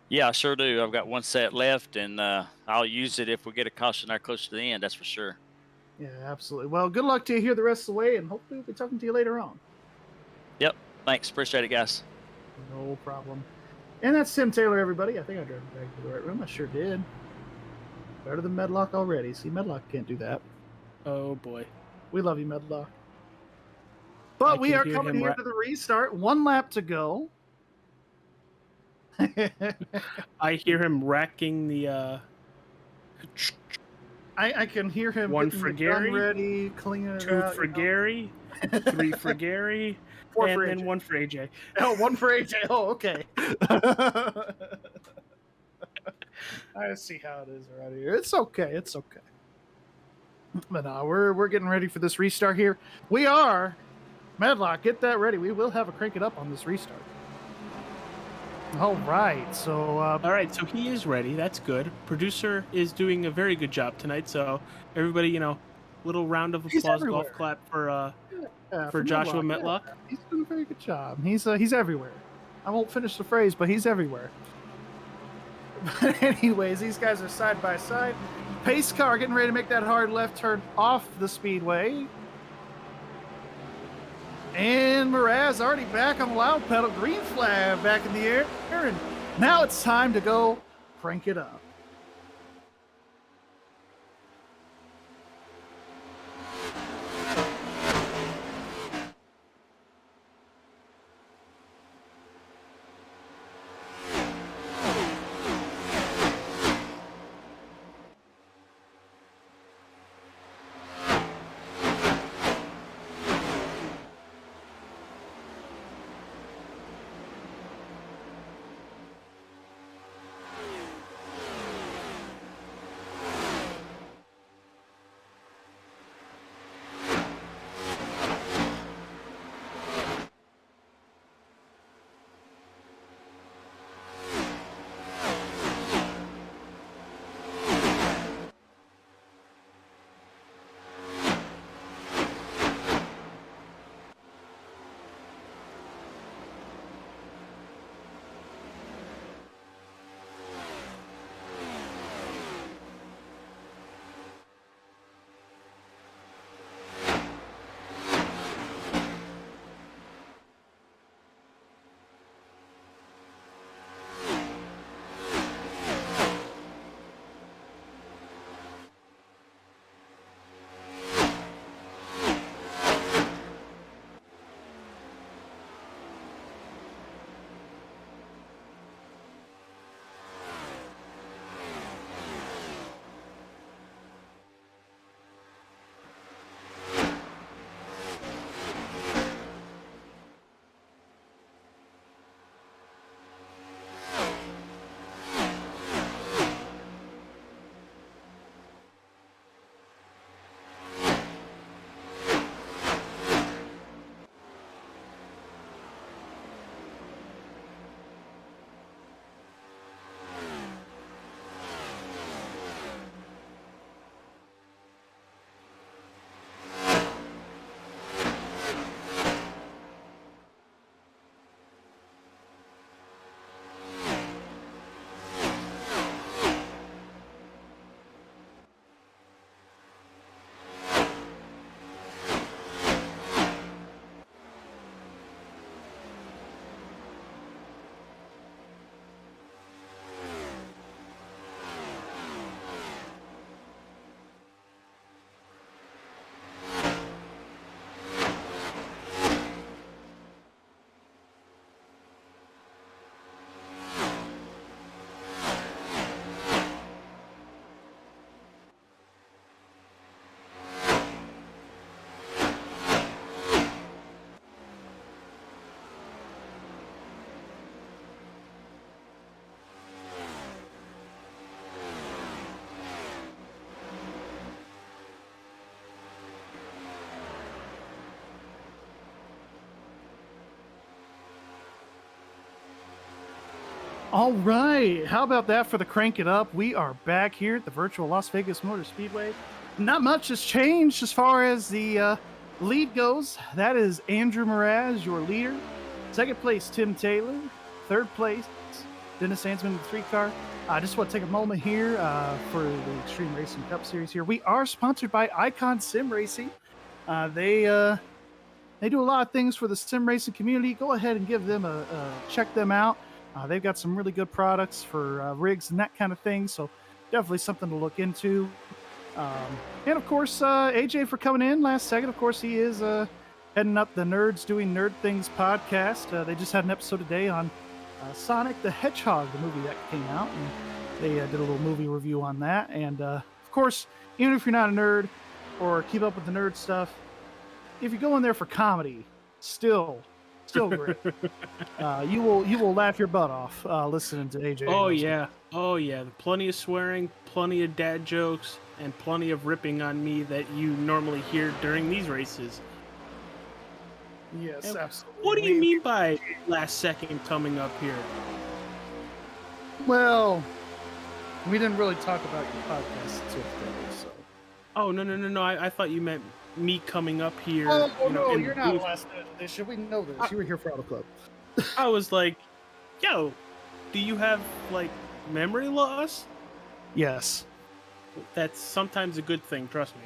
Yeah, I sure do. I've got 1 set left, and I'll use it if we get a caution there close to the end, that's for sure. Yeah, absolutely. Well, good luck to you here the rest of the way, and hopefully we'll be talking to you later on. Yep. Thanks. Appreciate it, guys. No problem. And that's Tim Taylor, everybody. I think I drove him back to the right room. I sure did. Better than Medlock already. See, Medlock can't do that. Oh boy. We love you, Medlock. But we can are hear coming him here ra- to the restart. 1 lap to go. I hear him racking the I can hear him 1 getting for the gun Garry, ready, cleaning it 2 out. for Gary, 3 for Gary, 4 and for then AJ. 1 for AJ. Oh, 1 for AJ. Oh, okay. I see how it is around here. It's okay. It's okay. But no, we're getting ready for this restart here. We are. Medlock, get that ready. We will have a crank it up on this restart. All right. So, All right, so he is ready. That's good. Producer is doing a very good job tonight. So everybody, little round of He's applause, everywhere. golf clap for for Joshua Medlock, Metlock. yeah, he's doing a very good job. He's everywhere. I won't finish the phrase, but he's everywhere. But anyways, these guys are side by side. Pace car getting ready to make that hard left turn off the speedway. And Mraz already back on the loud pedal. Green flag back in the air. And now it's time to go crank it up. All right. How about that for the Crank It Up? We are back here at the virtual Las Vegas Motor Speedway. Not much has changed as far as the lead goes. That is Andrew Mraz, your leader. Second place, Tim Taylor. Third place, Dennis Ansman in the 3-car. I just want to take a moment here for the ExTreme Racing Cup Series here. We are sponsored by ICONN Sim Racing. They do a lot of things for the sim racing community. Go ahead and give them check them out. They've got some really good products for rigs and that kind of thing. So definitely something to look into. And of course, AJ for coming in last second. Of course, he is heading up the Nerds Doing Nerd Things podcast. They just had an episode today on Sonic the Hedgehog, the movie that came out. And they did a little movie review on that. And of course, even if you're not a nerd or keep up with the nerd stuff, if you go in there for comedy, still great. You will laugh your butt off listening to AJ. Oh yeah. Plenty of swearing, plenty of dad jokes, and plenty of ripping on me that you normally hear during these races. Yes, And absolutely. what do you mean by last second coming up here? Well, we didn't really talk about your podcast today, so. Oh no! I thought you meant me coming up here. Oh no, in you're the not booth. last edition. We know this. You were here for Auto Club. I was like, yo, do you have like memory loss? Yes. That's sometimes a good thing, trust me.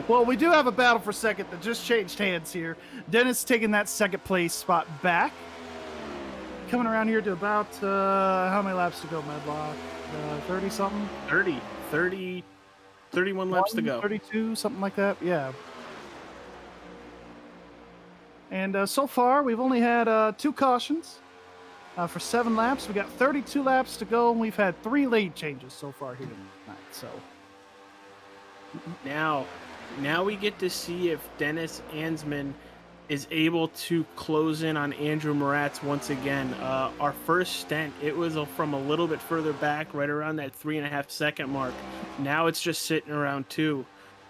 Well, we do have a battle for second that just changed hands here. Dennis taking that second place spot back. Coming around here to about, how many laps to go, Medlock? 30 something? 31 laps to go. 32, something like that. Yeah. And so far, we've only had 2 cautions for 7 laps. We got 32 laps to go, and we've had 3 lane changes so far here tonight. So Now we get to see if Dennis Ansman is able to close in on Andrew Moratz once again. Our first stint, it was from a little bit further back, right around that 3.5 second mark. Now it's just sitting around 2.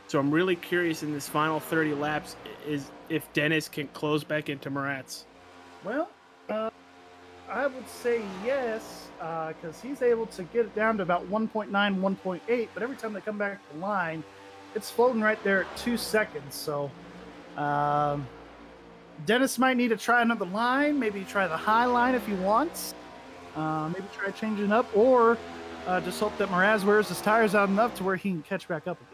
So I'm really curious in this final 30 laps is if Dennis can close back into Moratz. well, I would say yes, because he's able to get it down to about 1.9, 1.8, but every time they come back to the line, it's floating right there at 2 seconds. So Dennis might need to try another line, maybe try the high line if he wants, maybe try changing up, or just hope that Mraz wears his tires out enough to where he can catch back up again.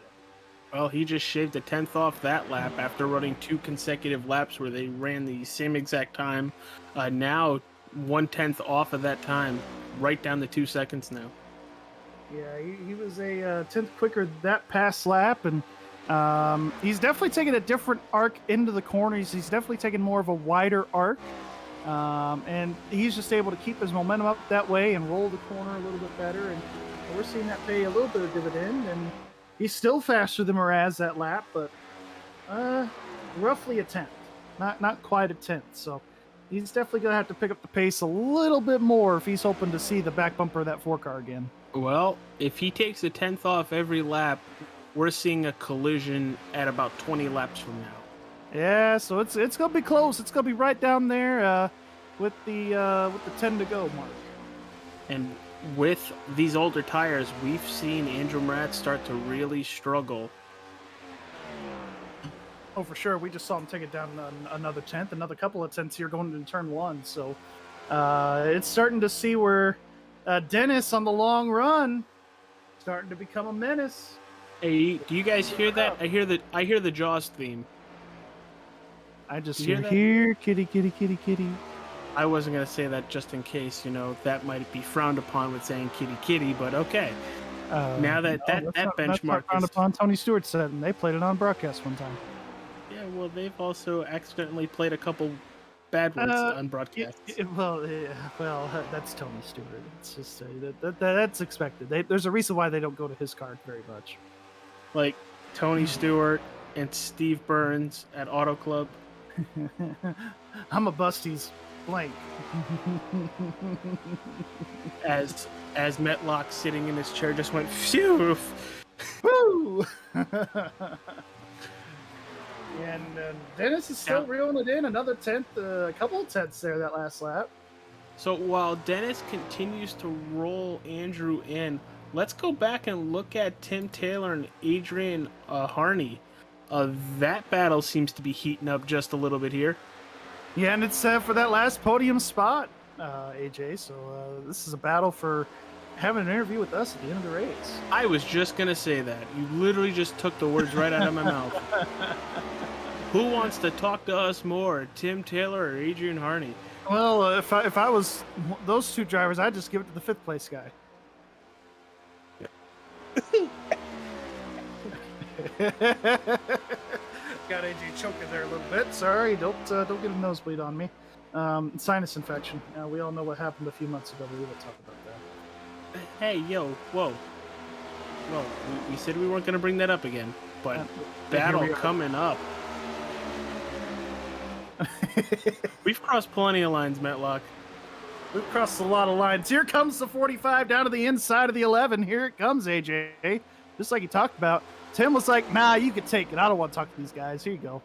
Well, he just shaved a 10th off that lap after running 2 consecutive laps where they ran the same exact time. Now 1/10 off of that time, right down to 2 seconds now. Yeah, he was a 10th quicker that past lap, and he's definitely taking a different arc into the corners. He's definitely taking more of a wider arc, and he's just able to keep his momentum up that way and roll the corner a little bit better, and we're seeing that pay a little bit of dividend. And he's still faster than Mraz that lap, but roughly a 10th, not quite a 10th. So he's definitely going to have to pick up the pace a little bit more if he's hoping to see the back bumper of that 4-car again. Well, if he takes a 10th off every lap, we're seeing a collision at about 20 laps from now. Yeah, so it's going to be close. It's going to be right down there with the 10 to go mark. And with these older tires, we've seen Andrew Moratz start to really struggle. Oh, for sure. We just saw him take it down another 10th, another couple of 10ths here going into turn 1. So it's starting to see where Dennis on the long run starting to become a menace. Hey, do you guys hear that? I hear the Jaws theme. I just You hear hear that? kitty, kitty, kitty, kitty. I wasn't gonna say that just in case, that might be frowned upon with saying kitty kitty, but okay. Now that benchmark is is upon Tony Stewart said, and they played it on broadcast one time. yeah, well, they've also accidentally played a couple bad words on broadcast. That's Tony Stewart. It's just that's expected. There's a reason why they don't go to his card very much. Like Tony Stewart and Steve Burns at Auto Club. I'm a Busty's blank. As Metlock sitting in his chair just went phew. Woo! And Dennis is still reeling it in. Another 10th, a couple of 10ths there that last lap. So while Dennis continues to roll Andrew in, let's go back and look at Tim Taylor and Adrian Harney. That battle seems to be heating up just a little bit here. Yeah, and it's for that last podium spot, AJ. So this is a battle for having an interview with us at the end of the race. I was just going to say that. You literally just took the words right out of my mouth. Who wants to talk to us more, Tim Taylor or Adrian Harney? Well, if I was those two drivers, I'd just give it to the 5th place guy. Got AJ choking there a little bit. Sorry, don't get a nosebleed on me. Sinus infection. We all know what happened a few months ago, but we won't talk about that. Hey, yo, whoa. We said we weren't going to bring that up again, but battle coming up. We've crossed plenty of lines, Metlock. We've crossed a lot of lines. Here comes the 45 down to the inside of the 11. Here it comes, AJ. Just like you talked about. Tim was like, nah, you could take it. I don't want to talk to these guys. Here you go.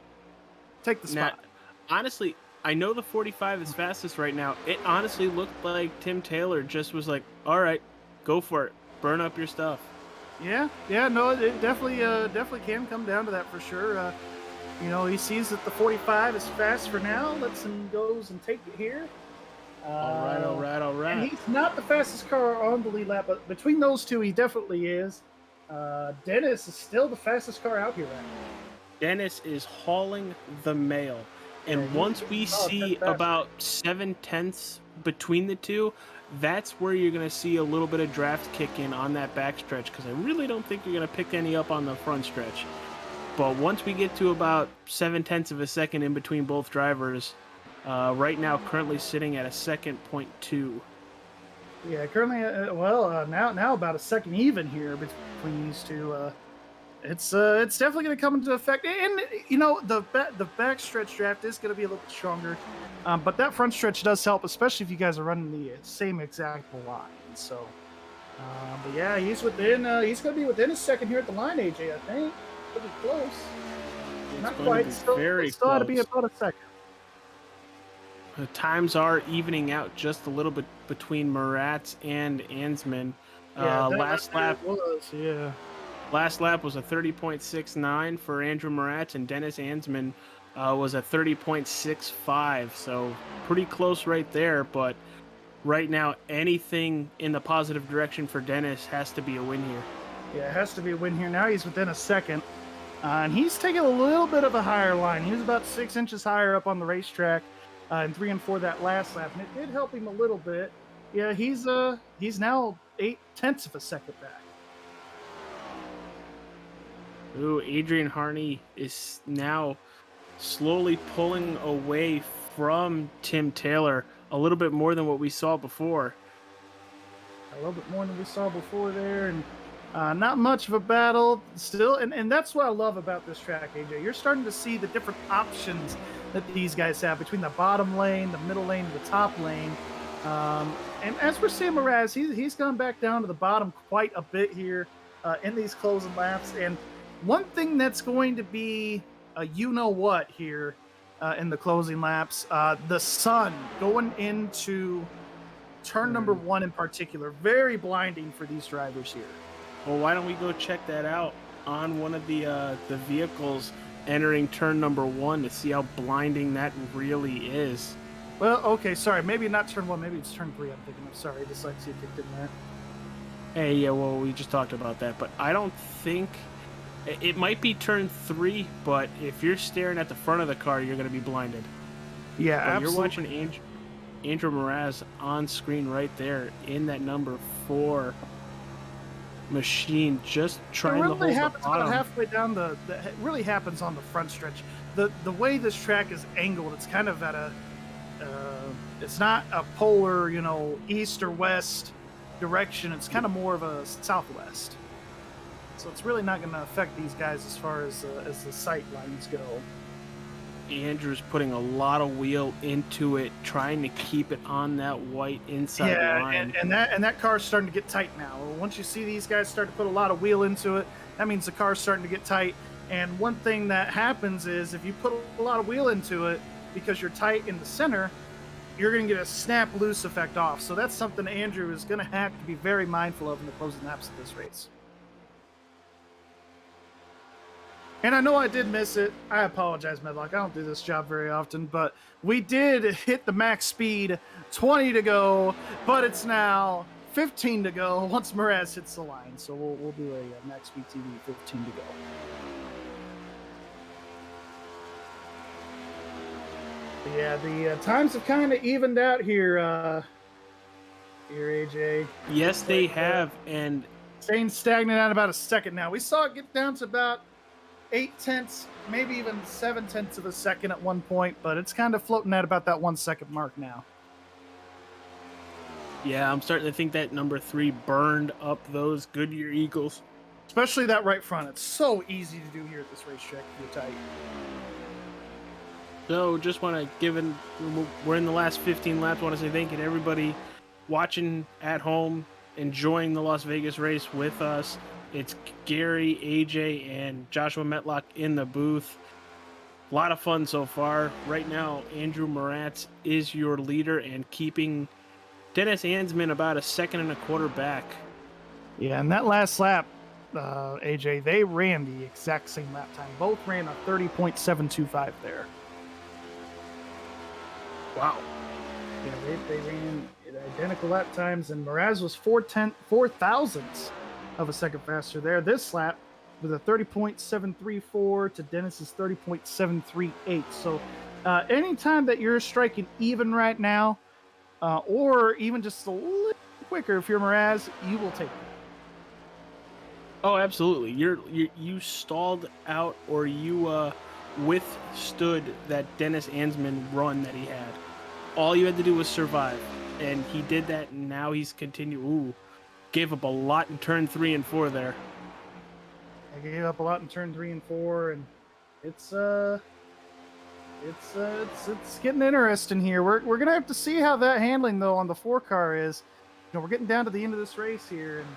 Take the spot. Now, honestly, I know the 45 is fastest right now. It honestly looked like Tim Taylor just was like, all right, go for it. Burn up your stuff. Yeah, no, it definitely can come down to that for sure. You know, he sees that the 45 is fast for now. Lets him goes and take it here. All right. And he's not the fastest car on the lead lap, but between those two, he definitely is. Dennis is still the fastest car out here right now. Dennis is hauling the mail. And once we see about 7/10 between the two, that's where you're going to see a little bit of draft kick in on that backstretch, because I really don't think you're going to pick any up on the front stretch. But once we get to about 7/10 of a second in between both drivers, right now currently sitting at a 2.2. Yeah, currently, now about a second even here between these two. It's definitely going to come into effect, and you know the backstretch draft is going to be a little bit stronger, but that front stretch does help, especially if you guys are running the same exact line. So, but yeah, he's within. He's going to be within a second here at the line, AJ. I think pretty close. Not quite. Still ought to be about a second. The times are evening out just a little bit between Maratz and Ansman. Last lap was a 30.69 for Andrew Maratz, and Dennis Ansman was a 30.65. So pretty close right there. But right now, anything in the positive direction for Dennis has to be a win here. Yeah, it has to be a win here. Now he's within a second. And he's taking a little bit of a higher line. He was about 6 inches higher up on the racetrack in 3 and 4 that last lap. And it did help him a little bit. Yeah, he's now 0.8 of a second back. Ooh, Adrian Harney is now slowly pulling away from Tim Taylor a little bit more than what we saw before. A little bit more than we saw before there. And not much of a battle still, and that's what I love about this track, AJ. You're starting to see the different options that these guys have between the bottom lane, the middle lane, and the top lane. And as we're seeing Mraz, he's gone back down to the bottom quite a bit here in these closing laps. And one thing that's going to be you-know-what here in the closing laps, the sun going into turn number 1 in particular, very blinding for these drivers here. Well, why don't we go check that out on one of the vehicles entering turn number 1 to see how blinding that really is. Well, okay, sorry. Maybe not turn 1. Maybe it's turn 3 I'm thinking of. Sorry, dyslexia kicked in there. Hey, yeah, well, we just talked about that. But I don't think... It might be turn 3, but if you're staring at the front of the car, you're going to be blinded. Yeah, but absolutely. You're watching Andrew Mraz on screen right there in that number 4 machine, just trying to hold the happens bottom. About halfway down it really happens on the front stretch. The way this track is angled, it's kind of at a it's not a polar, east or west direction. It's kind of more of a southwest. So it's really not going to affect these guys as far as the sight lines go. Andrew's putting a lot of wheel into it, trying to keep it on that white inside line. And that car's starting to get tight now. Once you see these guys start to put a lot of wheel into it, that means the car's starting to get tight. And one thing that happens is if you put a lot of wheel into it, because you're tight in the center, you're going to get a snap loose effect off. So that's something Andrew is going to have to be very mindful of in the closing laps of this race. And I know I did miss it. I apologize, Medlock. I don't do this job very often, but we did hit the max speed, 20 to go, but it's now 15 to go once Mraz hits the line. So we'll do a MaxspeedTV 15 to go. But yeah, the times have kind of evened out here, AJ. Yes, they have, and staying stagnant at about a second now. We saw it get down to about 0.8, maybe even 0.7 of a second at one point, but it's kind of floating at about that 1 second mark now. yeah, I'm starting to think that number 3 burned up those Goodyear Eagles. Especially that right front. It's so easy to do here at this racetrack if you're tight. So just want to we're in the last 15 laps. Want to say thank you to everybody watching at home, enjoying the Las Vegas race with us. It's Gary, AJ, and Joshua Metlock in the booth. A lot of fun so far. Right now, Andrew Moratz is your leader and keeping Dennis Ansman about 1.25 seconds back. Yeah, and that last lap, AJ, they ran the exact same lap time. Both ran a 30.725 there. Wow. Yeah, they ran identical lap times, and Mraz was 4 thousandths of a second faster there. This lap with a 30.734 to Dennis's 30.738. So anytime that you're striking even right now, or even just a little quicker if you're Mraz, you will take it. Oh, absolutely. You stalled out, or you withstood that Dennis Ansman run that he had. All you had to do was survive, and he did that, and now he's continued. Ooh, gave up a lot in turn 3 and 4 there. I gave up a lot in turn 3 and 4, and it's getting interesting here. We're gonna have to see how that handling though on the 4 car is. You know, we're getting down to the end of this race here, and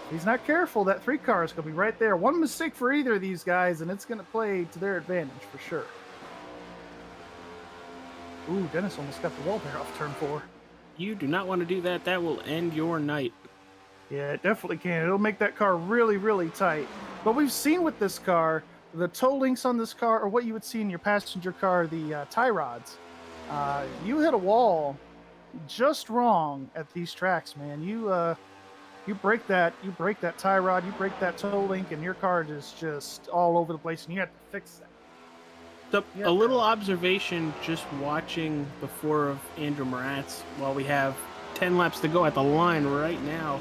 if he's not careful, that 3 car is gonna be right there. One mistake for either of these guys, and it's gonna play to their advantage for sure. Ooh, Dennis almost got the wall there off turn 4. You do not want to do that. That will end your night. Yeah, it definitely can. It'll make that car really, really tight. But we've seen with this car, the toe links on this car, or what you would see in your passenger car, the tie rods. You hit a wall just wrong at these tracks, man. You break that tie rod, you break that toe link, and your car is just all over the place, and you have to fix that. So, a little observation just watching the 4 of Andrew Moratz while we have 10 laps to go at the line right now.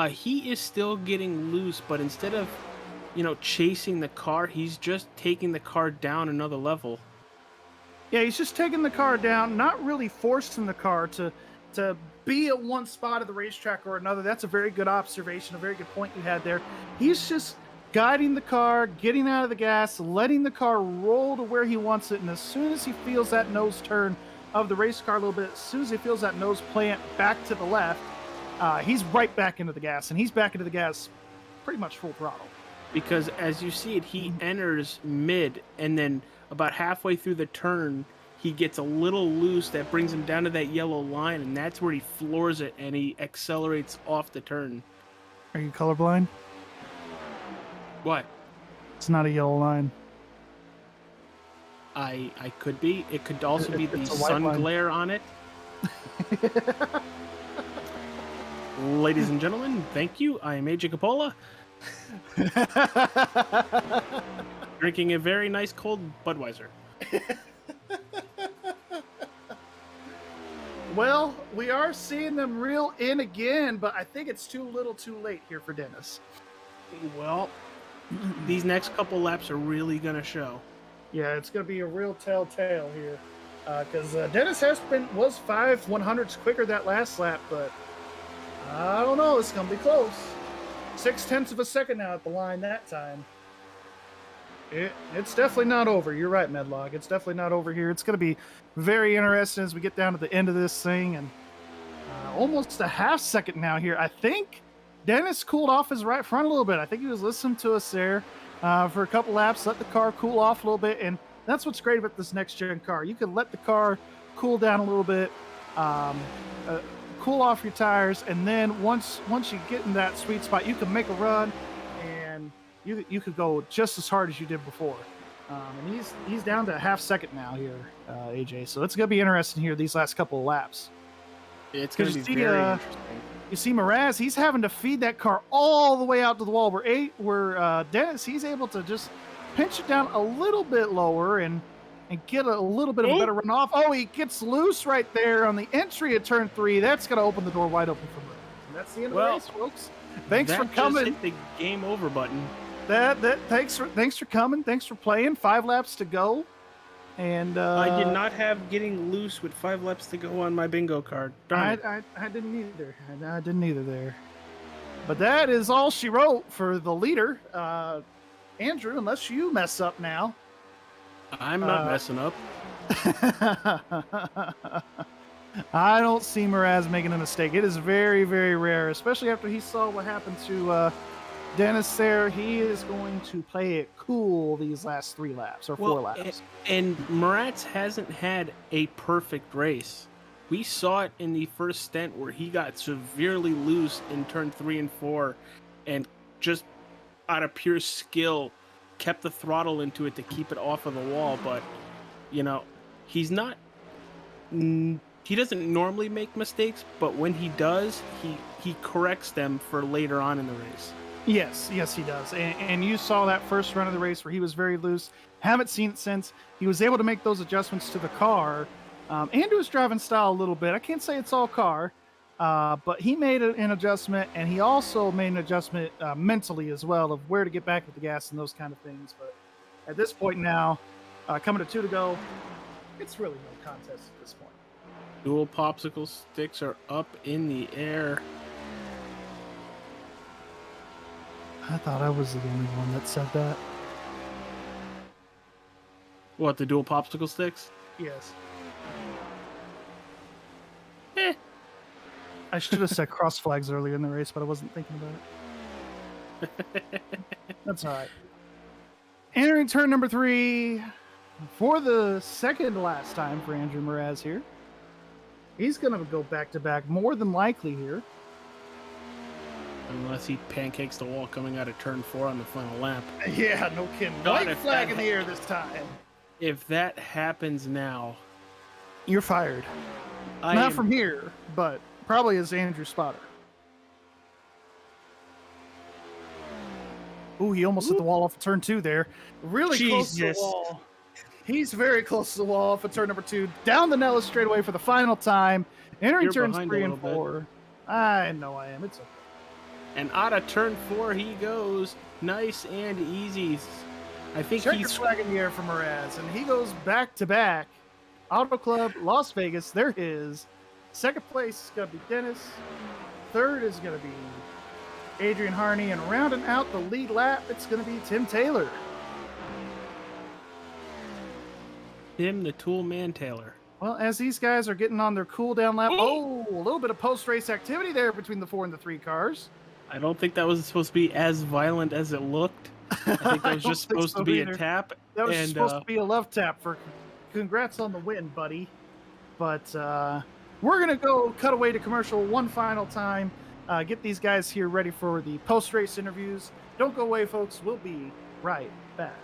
He is still getting loose, but instead of, chasing the car, he's just taking the car down another level. Yeah, he's just taking the car down, not really forcing the car to be at one spot of the racetrack or another. That's a very good observation, a very good point you had there. He's just guiding the car, getting out of the gas, letting the car roll to where he wants it, and as soon as he feels that nose turn of the race car a little bit, as soon as he feels that nose plant back to the left, he's right back into the gas, and he's back into the gas pretty much full throttle. Because as you see it, he enters mid, and then about halfway through the turn, he gets a little loose that brings him down to that yellow line, and that's where he floors it, and he accelerates off the turn. Are you colorblind? What? It's not a yellow line. I could be. It could also be the It's a white sun line. glare on it. Ladies and gentlemen, thank you. I am AJ Coppola. Drinking a very nice cold Budweiser. Well, we are seeing them reel in again, but I think it's too little too late here for Dennis. Well, these next couple laps are really going to show. Yeah, it's going to be a real telltale here. Because Dennis was 5 100ths quicker that last lap, but I don't know. It's going to be close. 0.6 of a second now at the line that time. It's definitely not over. You're right, Medlock. It's definitely not over here. It's going to be very interesting as we get down to the end of this thing. And almost a half second now here. I think Dennis cooled off his right front a little bit. I think he was listening to us there for a couple laps, let the car cool off a little bit. And that's what's great about this next-gen car. You can let the car cool down a little bit, cool off your tires, and then once you get in that sweet spot, you can make a run, and you could go just as hard as you did before. And he's down to a half second now here, AJ. So it's gonna be interesting here these last couple of laps. It's gonna be very interesting. You see Mraz, he's having to feed that car all the way out to the wall. Where Dennis, he's able to just pinch it down a little bit lower and get a little bit of a better run off. Oh, he gets loose right there on the entry of turn 3. That's going to open the door wide open for Mraz. And that's the end of the race, folks. Thanks for coming. Just hit the game over button. Thanks for coming. Thanks for playing. 5 laps to go. And I did not have getting loose with 5 laps to go on my bingo card. Darn it. I didn't either. I didn't either there. But that is all she wrote for the leader. Andrew, unless you mess up now. I'm not messing up. I don't see Mraz making a mistake. It is very, very rare, especially after he saw what happened to Dennis there. He is going to play it cool these last 3 laps or 4 laps. And Moratz hasn't had a perfect race. We saw it in the first stint where he got severely loose in turn 3 and 4 and just out of pure skill kept the throttle into it to keep it off of the wall. But, you know, he doesn't normally make mistakes, but when he does, he corrects them for later on in the race. Yes, he does. And you saw that first run of the race where he was very loose. Haven't seen it since. He was able to make those adjustments to the car. Andrew's driving style a little bit. I can't say it's all car, but he made an adjustment, and he also made an adjustment mentally as well of where to get back with the gas and those kind of things. But at this point now, coming to 2 to go, it's really no contest at this point. Dual popsicle sticks are up in the air. I thought I was the only one that said that. What, the dual popsicle sticks? Yes. I should have said cross flags earlier in the race, but I wasn't thinking about it. That's all right. Entering turn number 3 for the second last time for Andrew Mraz here. He's going to go back-to-back more than likely here. Unless he pancakes the wall coming out of turn 4 on the final lap. Yeah, no kidding. White flag in the air this time. If that happens now... You're fired. Not from here, but probably as Andrew spotter. Ooh, he almost hit the wall off of turn 2 there. Really close to the wall. He's very close to the wall for turn number 2. Down the Nellis straightaway for the final time. Entering turns 3 and 4. I know I am. It's okay. And out of turn 4 he goes. Nice and easy. I think he's flag in the air for Mraz, and he goes back-to-back. Auto Club, Las Vegas, they're his. Second place is going to be Dennis. Third is going to be Adrian Harney. And rounding out the lead lap, it's going to be Tim Taylor. Tim the Tool Man Taylor. Well, as these guys are getting on their cool-down lap, a little bit of post-race activity there between the 4 and the 3 cars. I don't think that was supposed to be as violent as it looked. I think that was just supposed to be a tap. That was supposed to be a love tap for congrats on the win, buddy. But we're going to go cut away to commercial one final time. Get these guys here ready for the post-race interviews. Don't go away, folks. We'll be right back.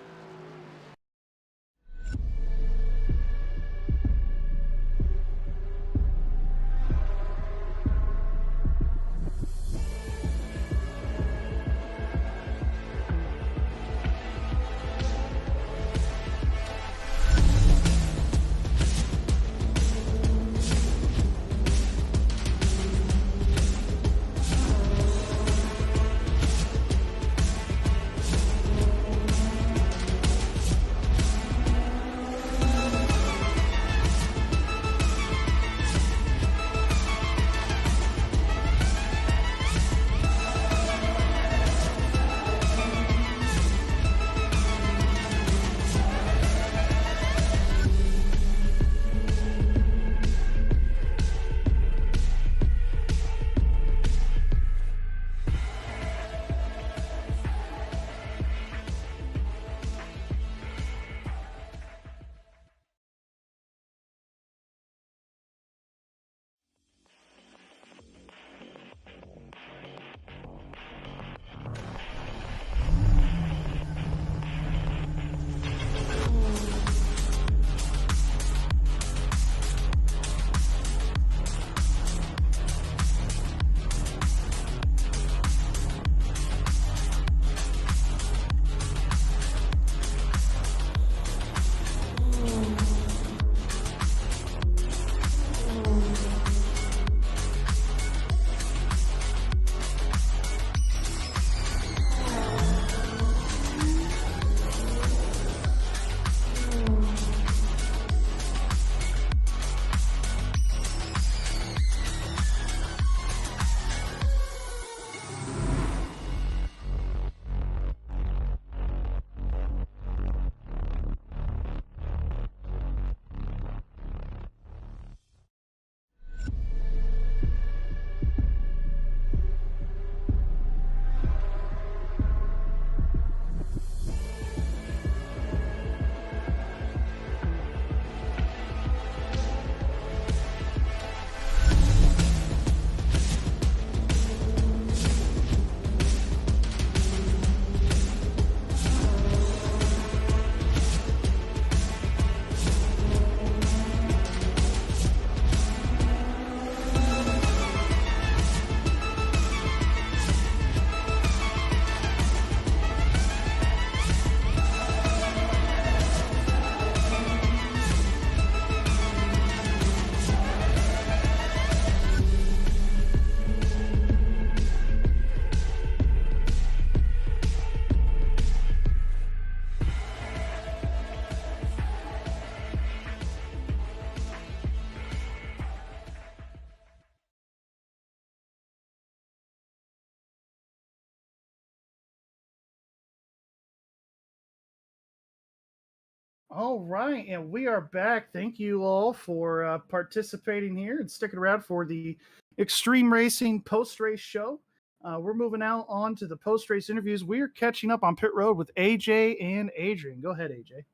All right, and we are back. Thank you all for participating here and sticking around for the Extreme Racing post race show. We're moving out on to the post race interviews. We are catching up on pit road with AJ and Adrian. Go ahead, AJ.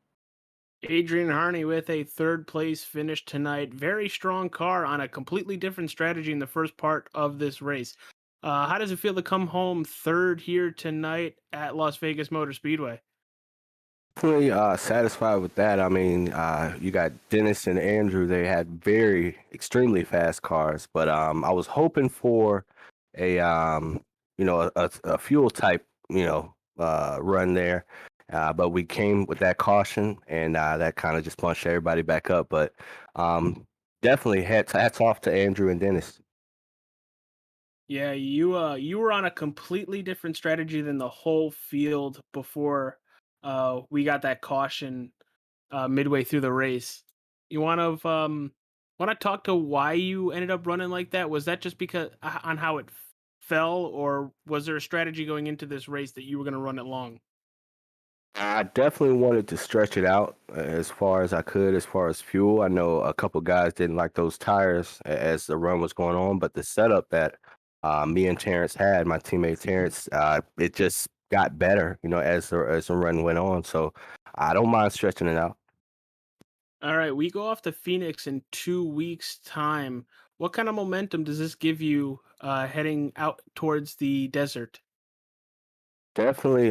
Adrian Harney with a third place finish tonight. Very strong car on a completely different strategy in the first part of this race. How does it feel to come home third here tonight at Las Vegas Motor Speedway? Definitely satisfied with that. I mean, you got Dennis and Andrew. They had extremely fast cars, but I was hoping for a a fuel type run there, but we came with that caution, and that kind of just punched everybody back up. But definitely hats off to Andrew and Dennis. Yeah, you were on a completely different strategy than the whole field before we got that caution midway through the race. You want to talk to why you ended up running like that? Was that just because on how it fell, or was there a strategy going into this race that you were going to run it long? I definitely wanted to stretch it out as far as I could, as far as fuel. I know a couple guys didn't like those tires as the run was going on, but the setup that me and Terrence had, my teammate Terrence, it just got better, as the run went on. So I don't mind stretching it out. All right, we go off to Phoenix in 2 weeks' time. What kind of momentum does this give you heading out towards the desert? Definitely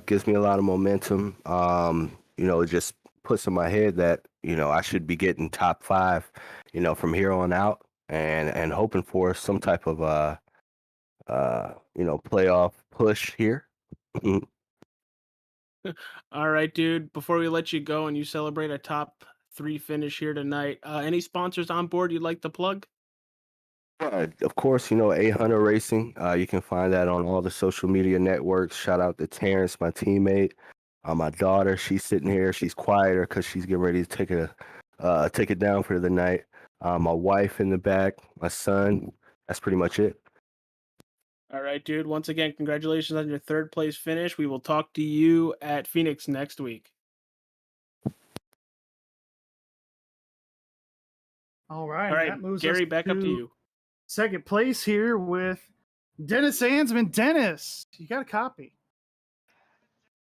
gives me a lot of momentum. It just puts in my head that, I should be getting top five, from here on out and hoping for some type of playoff push here. All right, dude. Before we let you go and you celebrate a top three finish here tonight, any sponsors on board you'd like to plug? Of course, 800 Racing. You can find that on all the social media networks. Shout out to Terrence, my teammate. My daughter, she's sitting here. She's quieter because she's getting ready to take it down for the night. My wife in the back, my son. That's pretty much it. All right, dude. Once again, congratulations on your third place finish. We will talk to you at Phoenix next week. All right, All right, that moves Garry, us back up to you. second place here with Dennis Ansman. Dennis, you got a copy.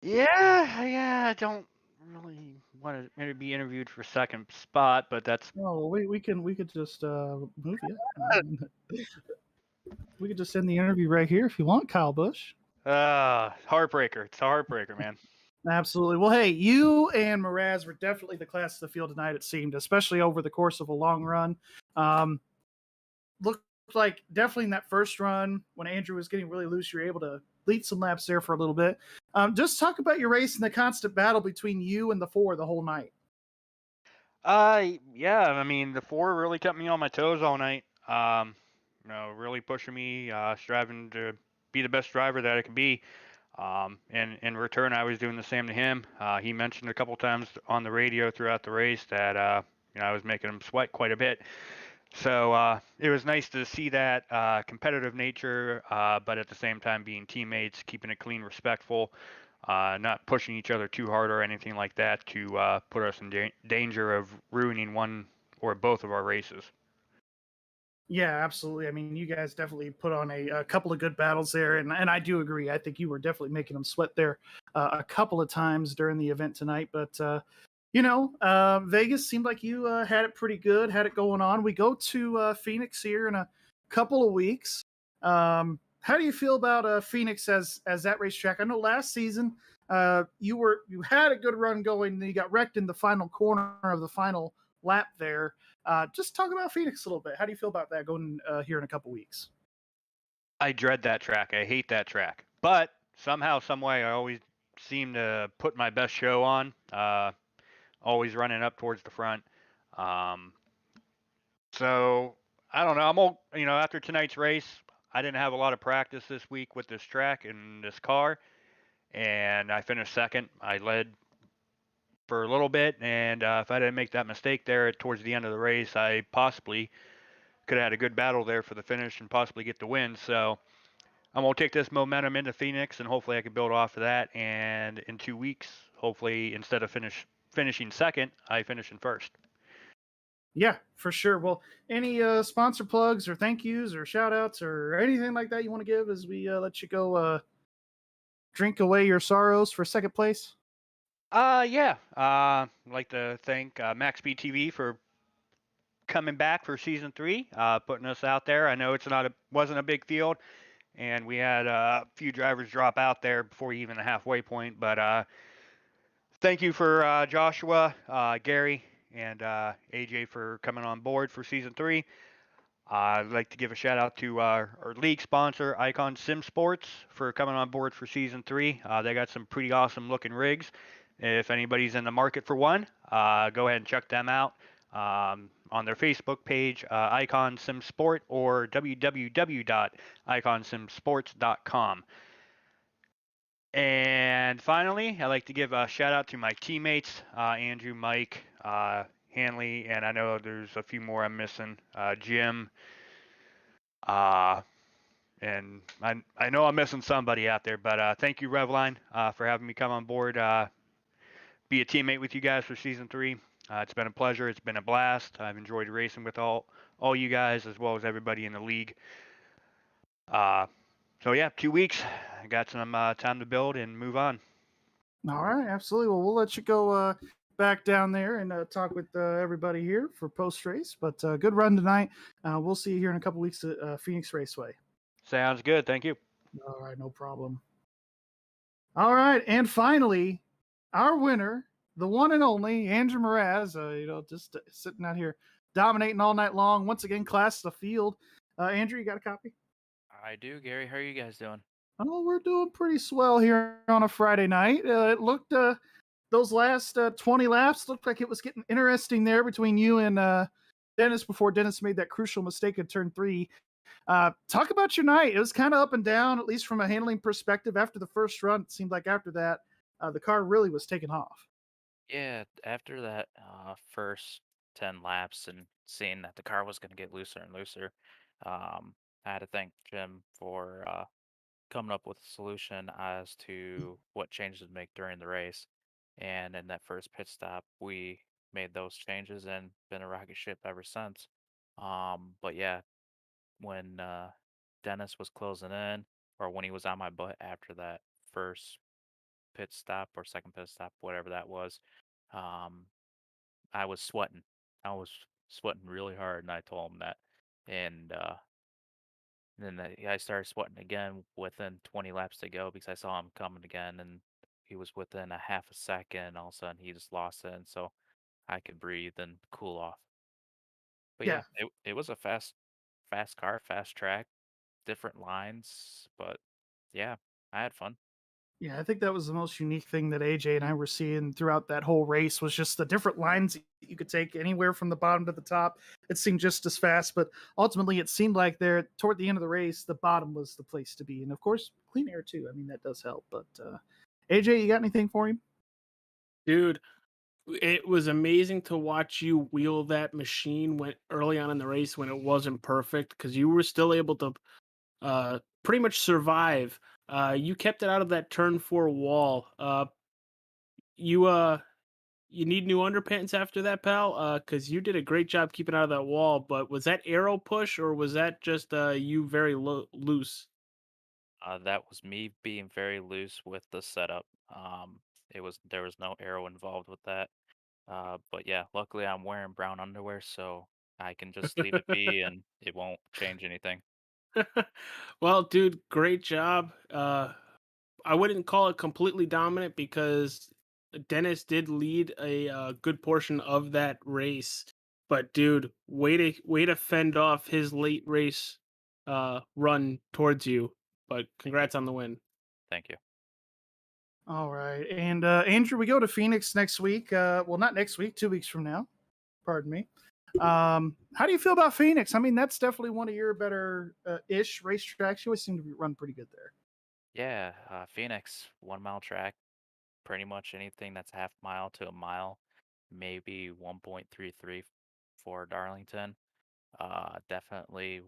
Yeah, I don't really want to maybe be interviewed for second spot, but that's Oh, we could just move you. We could just end the interview right here if you want, Kyle Busch. heartbreaker. It's a heartbreaker, man. Absolutely. Well, hey, you and Mraz were definitely the class of the field tonight, it seemed, especially over the course of a long run. Looked like definitely in that first run when Andrew was getting really loose, you were able to lead some laps there for a little bit. Just talk about your race and the constant battle between you and the four the whole night. Yeah, I mean the four really kept me on my toes all night. Really pushing me, striving to be the best driver that I could be. And in return, I was doing the same to him. He mentioned a couple times on the radio throughout the race that I was making him sweat quite a bit. So it was nice to see that competitive nature, but at the same time being teammates, keeping it clean, respectful, not pushing each other too hard or anything like that to put us in danger of ruining one or both of our races. Yeah, absolutely. I mean, you guys definitely put on a couple of good battles there, and I do agree. I think you were definitely making them sweat there a couple of times during the event tonight. But Vegas seemed like you had it pretty good, had it going on. We go to Phoenix here in a couple of weeks. How do you feel about Phoenix as that racetrack? I know last season you had a good run going, then you got wrecked in the final corner of the final lap there. Just talk about Phoenix a little bit. How do you feel about that going here in a couple weeks? I dread that track. I hate that track. But somehow, some way, I always seem to put my best show on. Always running up towards the front. So I don't know. After tonight's race, I didn't have a lot of practice this week with this track and this car, and I finished second. I led for a little bit, and if I didn't make that mistake there towards the end of the race, I possibly could have had a good battle there for the finish and possibly get the win. So I'm gonna take this momentum into Phoenix, and hopefully I can build off of that. And in 2 weeks, hopefully instead of finish finishing second, I finished in first. Yeah, for sure. Well, any sponsor plugs or thank yous or shout outs or anything like that you want to give as we let you go drink away your sorrows for second place? Yeah. I'd like to thank MaxspeedTV for coming back for season 3, putting us out there. I know wasn't a big field, and we had a few drivers drop out there before even the halfway point. But thank you for Joshua, Garry, and AJ for coming on board for season 3. I'd like to give a shout out to our league sponsor, ICONN Sim Sports, for coming on board for season 3. They got some pretty awesome looking rigs. If anybody's in the market for one, go ahead and check them out on their Facebook page, ICONN Sim Sport, or www.iconsimsports.com. And finally, I'd like to give a shout out to my teammates, Andrew, Mike, Hanley, and I know there's a few more I'm missing, Jim. And I know I'm missing somebody out there, but thank you, Revline, for having me come on board, be a teammate with you guys for season 3. It's been a pleasure. It's been a blast. I've enjoyed racing with all you guys as well as everybody in the league. So yeah, 2 weeks. I got some time to build and move on. All right, absolutely. Well, we'll let you go back down there and talk with everybody here for post race. But good run tonight. We'll see you here in a couple weeks at Phoenix Raceway. Sounds good. Thank you. All right, no problem. All right, and finally, our winner, the one and only Andrew Mraz. Just sitting out here dominating all night long. Once again, class the field. Andrew, you got a copy? I do, Gary. How are you guys doing? Oh, we're doing pretty swell here on a Friday night. It looked those last 20 laps looked like it was getting interesting there between you and Dennis before Dennis made that crucial mistake in turn 3. Talk about your night. It was kind of up and down, at least from a handling perspective. After the first run, it seemed like after that, the car really was taking off. Yeah, after that first 10 laps and seeing that the car was going to get looser and looser, I had to thank Jim for coming up with a solution as to what changes to make during the race. And in that first pit stop, we made those changes and been a rocket ship ever since. But yeah, when Dennis was closing in, or when he was on my butt after that first pit stop or second pit stop, whatever that was, um, I was sweating. I was sweating really hard, and I told him that. And then I started sweating again within 20 laps to go because I saw him coming again, and he was within a half a second. All of a sudden, he just lost it, and so I could breathe and cool off. But yeah, Yeah, it was a fast car, fast track, different lines, but yeah, I had fun. yeah, I think that was the most unique thing that AJ and I were seeing throughout that whole race was just the different lines you could take anywhere from the bottom to the top. It seemed just as fast, but ultimately it seemed like there toward the end of the race, the bottom was the place to be, and of course, clean air too. I mean, that does help. But AJ, you got anything for him? Dude, it was amazing to watch you wheel that machine when early on in the race when it wasn't perfect because you were still able to pretty much survive. You kept it out of that turn 4 wall. You you need new underpants after that, pal? Because you did a great job keeping out of that wall. But was that arrow push or was that just you very loose? That was me being very loose with the setup. There was no arrow involved with that. But yeah, luckily I'm wearing brown underwear, so I can just leave it be and it won't change anything. Well, dude, great job. I wouldn't call it completely dominant because Dennis did lead a good portion of that race. But dude, way to fend off his late race run towards you. But congrats on the win. Thank you. All right, and Andrew, we go to Phoenix next week. Well, not next week, 2 weeks from now. Pardon me. How do you feel about Phoenix? I mean, that's definitely one of your better ish racetracks. You always seem to run pretty good there. Yeah, Phoenix, 1 mile track, pretty much anything that's half mile to a mile, maybe 1.33 for Darlington. Definitely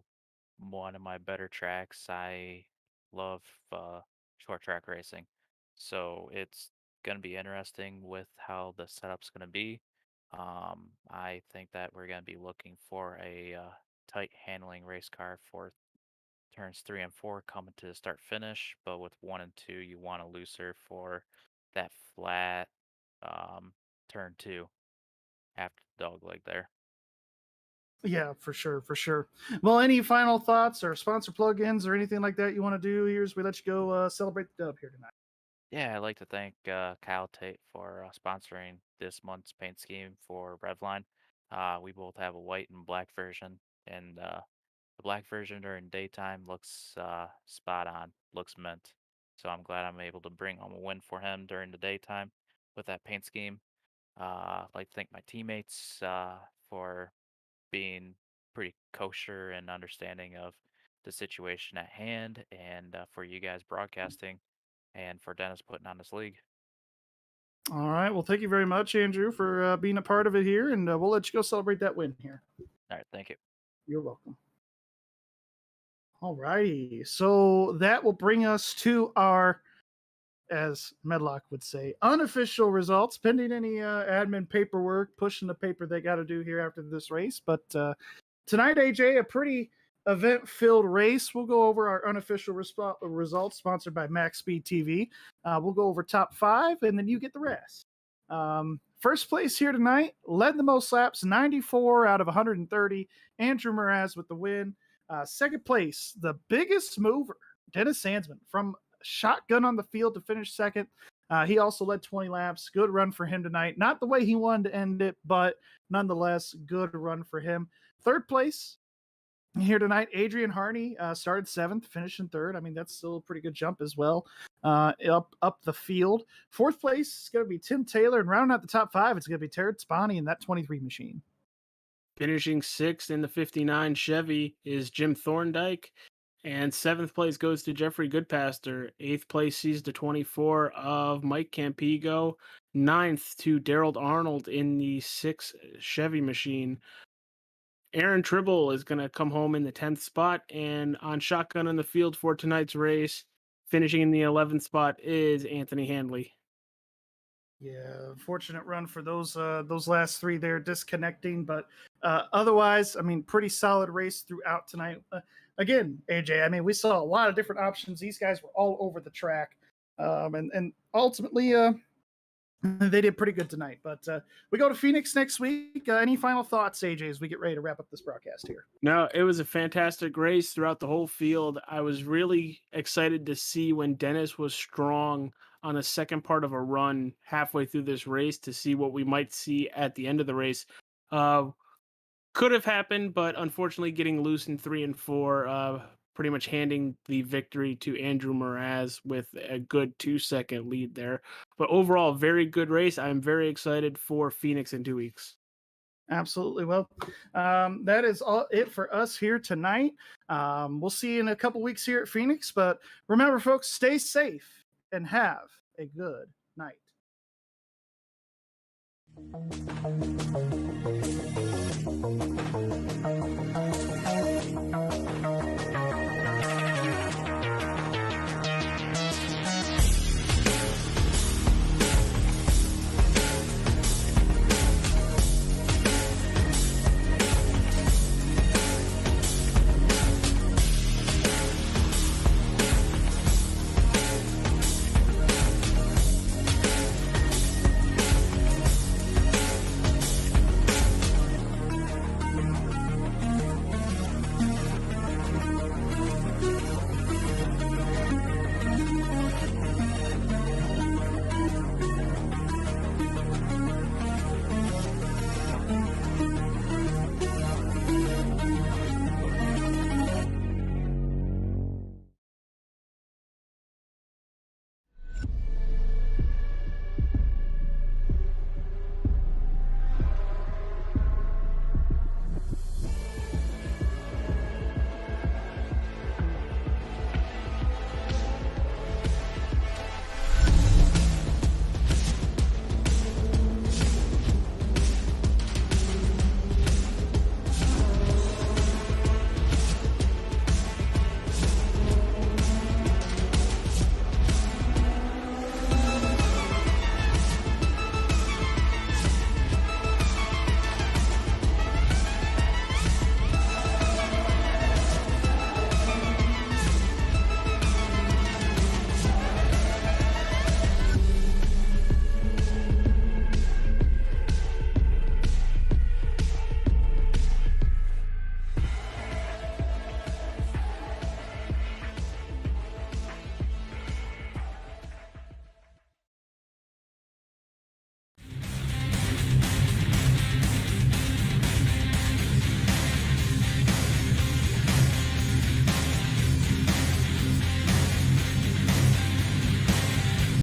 one of my better tracks. I love short track racing, so it's going to be interesting with how the setup's going to be. I think that we're going to be looking for a tight handling race car for turns 3 and 4 coming to the start finish, but with 1 and 2, you want a looser for that flat turn 2 after the dog leg there. Yeah, for sure, for sure. Well, any final thoughts or sponsor plugins or anything like that you want to do here as we let you go celebrate the dub here tonight? Yeah, I'd like to thank Kyle Tate for sponsoring this month's paint scheme for Revline. We both have a white and black version, and the black version during daytime looks spot on, looks mint. So I'm glad I'm able to bring home a win for him during the daytime with that paint scheme. I'd like to thank my teammates for being pretty kosher and understanding of the situation at hand, and for you guys broadcasting, and for Dennis putting on this league. All right. Well, thank you very much, Andrew, for being a part of it here, and we'll let you go celebrate that win here. All right, thank you. You're welcome. All righty. So that will bring us to our, as Medlock would say, unofficial results, pending any admin paperwork, pushing the paper they got to do here after this race. But tonight, AJ, a pretty event-filled race. We'll go over our unofficial results, sponsored by MaxspeedTV. We'll go over top 5, and then you get the rest. First place here tonight, led the most laps, 94 out of 130. Andrew Mraz with the win. Second place, the biggest mover, Dennis Sandsman, from shotgun on the field to finish second. He also led 20 laps. Good run for him tonight. Not the way he wanted to end it, but nonetheless, good run for him. Third place here tonight, Adrian Harney started 7th, finished in 3rd. I mean, that's still a pretty good jump as well up the field. Fourth place is going to be Tim Taylor, and rounding out the top 5, it's going to be Terrence Spani in that 23 machine. Finishing 6th in the 59 Chevy is Jim Thorndike, and 7th place goes to Jeffrey Goodpaster. 8th place sees the 24 of Mike Campigo. 9th to Daryl Arnold in the 6 Chevy machine. Aaron Tribble is going to come home in the 10th spot, and on shotgun in the field for tonight's race, finishing in the 11th spot is Anthony Handley. Yeah, fortunate run for those last 3 there, disconnecting, but otherwise, I mean, pretty solid race throughout tonight. Again, AJ, I mean, we saw a lot of different options. These guys were all over the track, and ultimately, they did pretty good tonight. But we go to Phoenix next week. Any final thoughts, AJ, as we get ready to wrap up this broadcast here? No, it was a fantastic race throughout the whole field. I was really excited to see when Dennis was strong on the second part of a run halfway through this race to see what we might see at the end of the race. Could have happened, but unfortunately getting loose in 3 and 4, pretty much handing the victory to Andrew Mraz with a good 2-second lead there. But overall, very good race. I'm very excited for Phoenix in 2 weeks. Absolutely. Well, that is all it for us here tonight. We'll see you in a couple weeks here at Phoenix. But remember, folks, stay safe and have a good night.